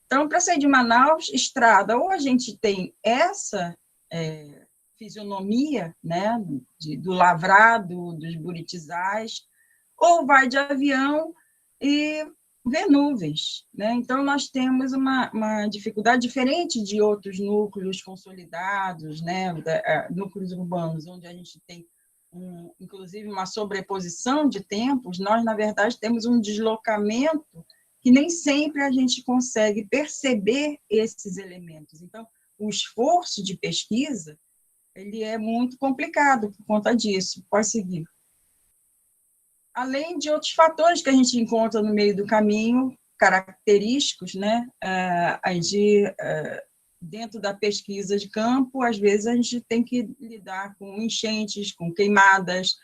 Então, para sair de Manaus, estrada, ou a gente tem essa fisionomia, né, do lavrado, dos buritizais, ou vai de avião e vê nuvens, né? Então, nós temos uma dificuldade diferente de outros núcleos consolidados, né, núcleos urbanos, onde a gente tem, inclusive, uma sobreposição de tempos. Nós, na verdade, temos um deslocamento que nem sempre a gente consegue perceber esses elementos. Então, o esforço de pesquisa ele é muito complicado por conta disso. Pode seguir. Além de outros fatores que a gente encontra no meio do caminho, característicos, né? Dentro da pesquisa de campo, às vezes a gente tem que lidar com enchentes, com queimadas,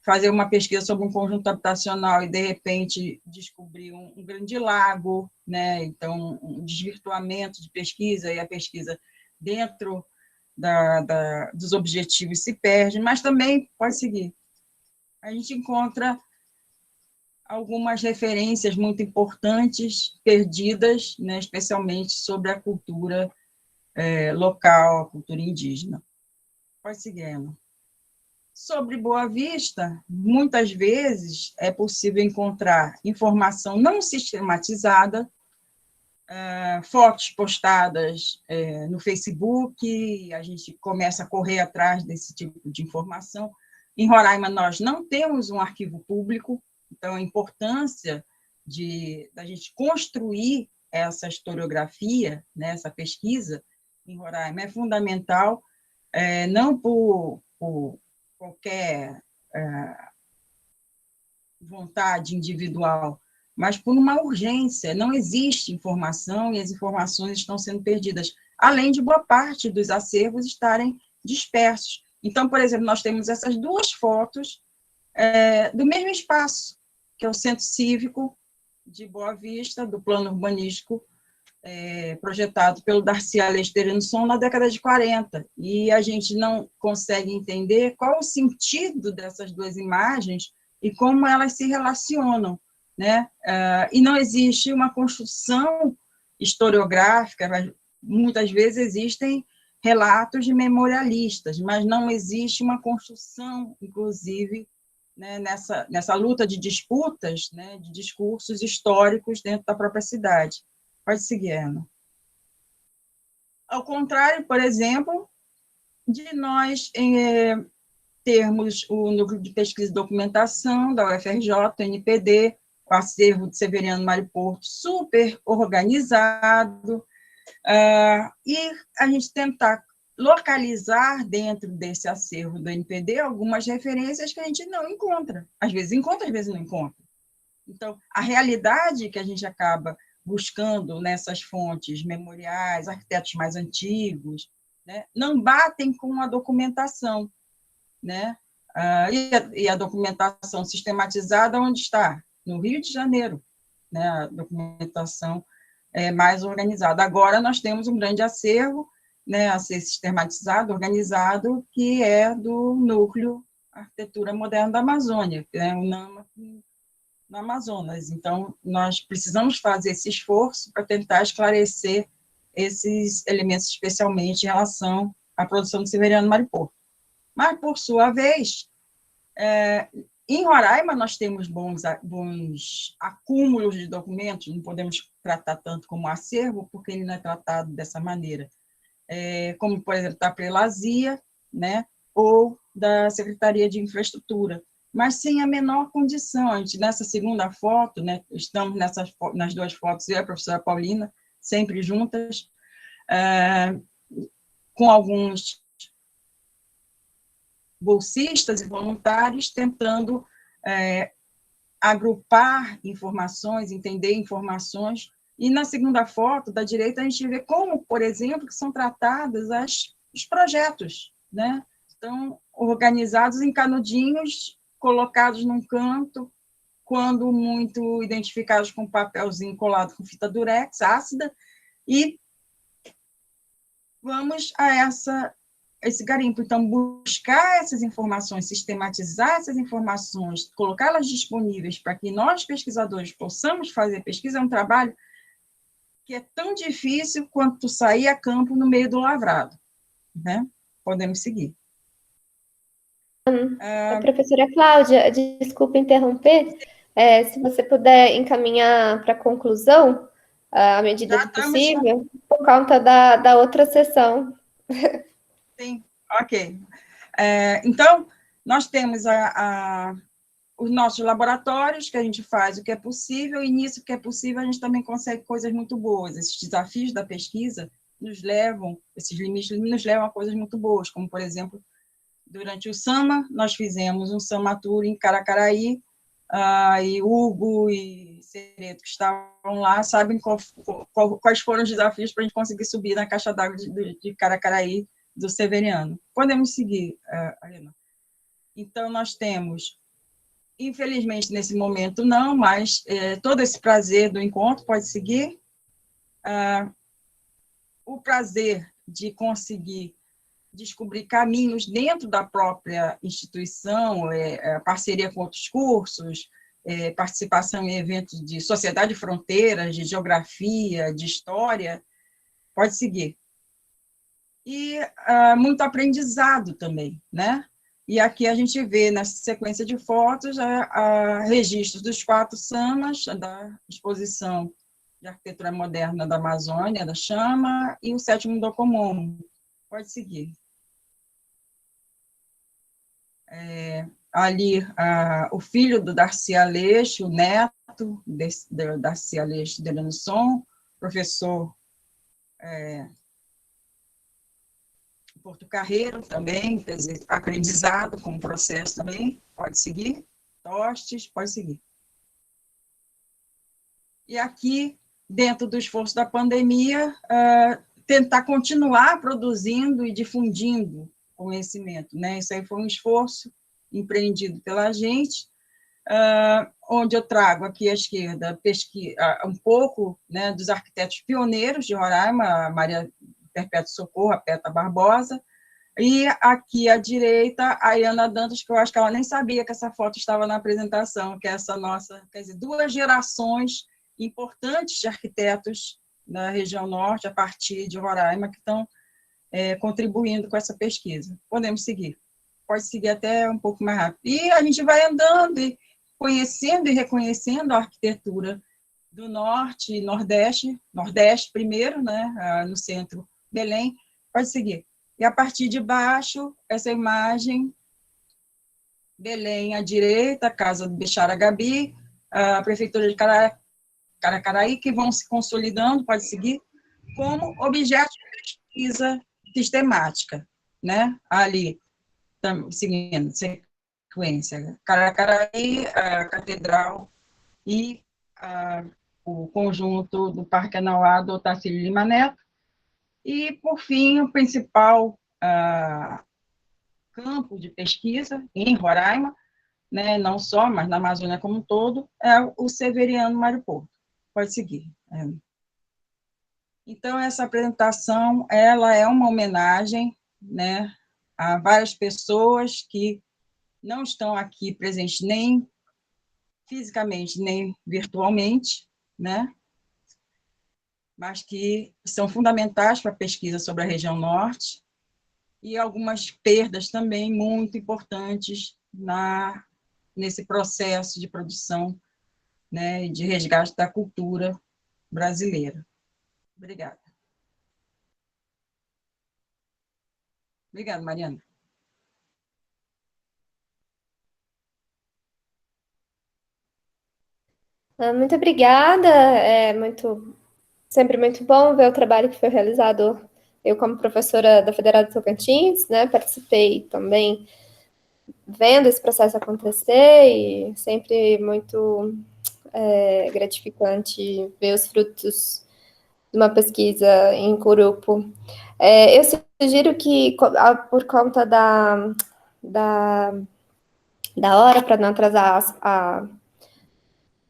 fazer uma pesquisa sobre um conjunto habitacional e, de repente, descobrir um grande lago, né? Então, um desvirtuamento de pesquisa, e a pesquisa dentro dos objetivos se perde, mas também, pode seguir, a gente encontra algumas referências muito importantes, perdidas, né, especialmente sobre a cultura local, a cultura indígena. Pode seguir, Ana. Sobre Boa Vista, muitas vezes é possível encontrar informação não sistematizada, fotos postadas no Facebook, a gente começa a correr atrás desse tipo de informação. Em Roraima, nós não temos um arquivo público, então a importância da gente construir essa historiografia, né, essa pesquisa em Roraima é fundamental, não por qualquer vontade individual, mas por uma urgência. Não existe informação e as informações estão sendo perdidas, além de boa parte dos acervos estarem dispersos. Então, por exemplo, nós temos essas duas fotos do mesmo espaço, que é o Centro Cívico de Boa Vista, do plano urbanístico projetado pelo Darcy Alesterenson na década de 40, e a gente não consegue entender qual o sentido dessas duas imagens e como elas se relacionam, né? E não existe uma construção historiográfica, muitas vezes existem relatos de memorialistas, mas não existe uma construção, inclusive, né, nessa luta de disputas, né, de discursos históricos dentro da própria cidade. Pode seguir, Ana. Ao contrário, por exemplo, de nós termos o Núcleo de Pesquisa e Documentação da UFRJ, o NPD, o acervo de Severiano Mariporto super organizado, e a gente tentar localizar dentro desse acervo do NPD algumas referências que a gente não encontra. Às vezes encontra, às vezes não encontra. Então, a realidade que a gente acaba buscando nessas fontes memoriais, arquitetos mais antigos, né, não batem com a documentação, né? E a documentação sistematizada onde está? No Rio de Janeiro, né? A documentação mais organizada. Agora nós temos um grande acervo, né, a ser sistematizado, organizado, que é do Núcleo Arquitetura Moderna da Amazônia, que é o NAMA no Amazonas. Então, nós precisamos fazer esse esforço para tentar esclarecer esses elementos, especialmente em relação à produção de Severiano Mariporto. Mas, por sua vez, em Roraima, nós temos bons acúmulos de documentos, não podemos tratar tanto como acervo, porque ele não é tratado dessa maneira. como, por exemplo, da Prelazia, né, ou da Secretaria de Infraestrutura, mas sem a menor condição. A gente, nessa segunda foto, né, estamos nas duas fotos, eu e a professora Paulina, sempre juntas, com alguns bolsistas e voluntários tentando agrupar informações, entender informações. E na segunda foto, da direita, a gente vê como, por exemplo, que são tratados os projetos, né? Estão organizados em canudinhos, colocados num canto, quando muito identificados com papelzinho colado com fita durex ácida, e vamos a esse garimpo. Então, buscar essas informações, sistematizar essas informações, colocá-las disponíveis para que nós, pesquisadores, possamos fazer pesquisa, é um trabalho que é tão difícil quanto sair a campo no meio do lavrado, né? Podemos seguir. Professora Cláudia, desculpa interromper, se você puder encaminhar para a conclusão, à medida do possível, por conta da outra sessão. Sim, ok. Então, nós temos os nossos laboratórios, que a gente faz o que é possível, e nisso que é possível a gente também consegue coisas muito boas. Esses desafios da pesquisa esses limites nos levam a coisas muito boas, como, por exemplo, durante o SAMA, nós fizemos um SAMA Tour em Caracaraí, e Hugo e Cereto, que estavam lá, sabem quais foram os desafios para a gente conseguir subir na caixa d'água de Caracaraí do Severiano. Podemos seguir, Helena. Então, nós temos, infelizmente, nesse momento não, mas todo esse prazer do encontro pode seguir. O prazer de conseguir descobrir caminhos dentro da própria instituição, parceria com outros cursos, participação em eventos de sociedade de fronteiras, de geografia, de história, pode seguir. E muito aprendizado também, né? E aqui a gente vê, nessa sequência de fotos, registros dos 4 SAMAs, da exposição de arquitetura moderna da Amazônia, da Chama, e o 7º Docomum. Pode seguir. Ali, o filho do Darcy Aleixo, o neto do Darcy Aleixo de Lenusson, professor Porto Carreiro também, quer dizer, aprendizado com o processo também, pode seguir. Tostes, pode seguir. E aqui, dentro do esforço da pandemia, tentar continuar produzindo e difundindo conhecimento, né? Isso aí foi um esforço empreendido pela gente, onde eu trago aqui à esquerda um pouco, né, dos arquitetos pioneiros de Roraima, a Maria Perpétua Socorro, a Peta Barbosa, e aqui à direita, a Iana Dantas, que eu acho que ela nem sabia que essa foto estava na apresentação, que é essa nossa, quer dizer, 2 gerações importantes de arquitetos da região norte, a partir de Roraima, que estão contribuindo com essa pesquisa. Podemos seguir. Pode seguir até um pouco mais rápido. E a gente vai andando e conhecendo e reconhecendo a arquitetura do norte e nordeste primeiro, né, no centro Belém. Pode seguir. E a partir de baixo, essa imagem, Belém à direita, a casa do Bechara Gabi, a prefeitura de Caracaraí, que vão se consolidando, pode seguir, como objeto de pesquisa sistemática, né? Ali, seguindo, sequência, Caracaraí, a Catedral e o conjunto do Parque Anauá do Otacílio Lima Neto. E, por fim, o principal campo de pesquisa em Roraima, né, não só, mas na Amazônia como um todo, é o Severiano Mário Porto. Pode seguir. Então, essa apresentação, ela é uma homenagem, né, a várias pessoas que não estão aqui presentes nem fisicamente, nem virtualmente, né, mas que são fundamentais para a pesquisa sobre a região norte, e algumas perdas também muito importantes nesse processo de produção, né, e de resgate da cultura brasileira. Obrigada. Obrigada, Mariana. Muito obrigada, sempre muito bom ver o trabalho que foi realizado. Eu, como professora da Federal de Tocantins, né, participei também vendo esse processo acontecer e sempre muito gratificante ver os frutos de uma pesquisa em grupo. Eu sugiro que, por conta da hora, para não atrasar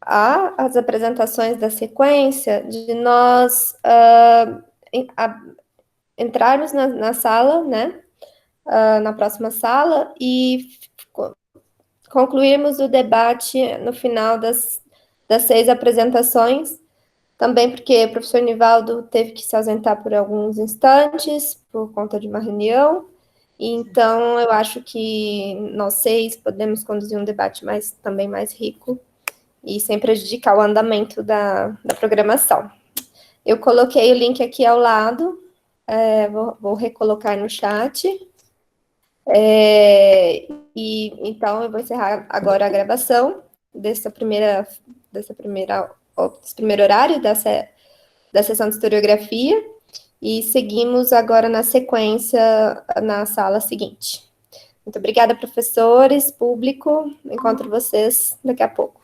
as apresentações da sequência, de nós entrarmos na sala, né, na próxima sala, e concluirmos o debate no final das 6 apresentações, também porque o professor Nivaldo teve que se ausentar por alguns instantes, por conta de uma reunião, então eu acho que nós 6 podemos conduzir um debate também mais rico, e sem prejudicar o andamento da programação. Eu coloquei o link aqui ao lado, vou recolocar no chat. Então, eu vou encerrar agora a gravação desse primeiro horário da sessão de historiografia, e seguimos agora na sequência na sala seguinte. Muito obrigada, professores, público. Encontro vocês daqui a pouco.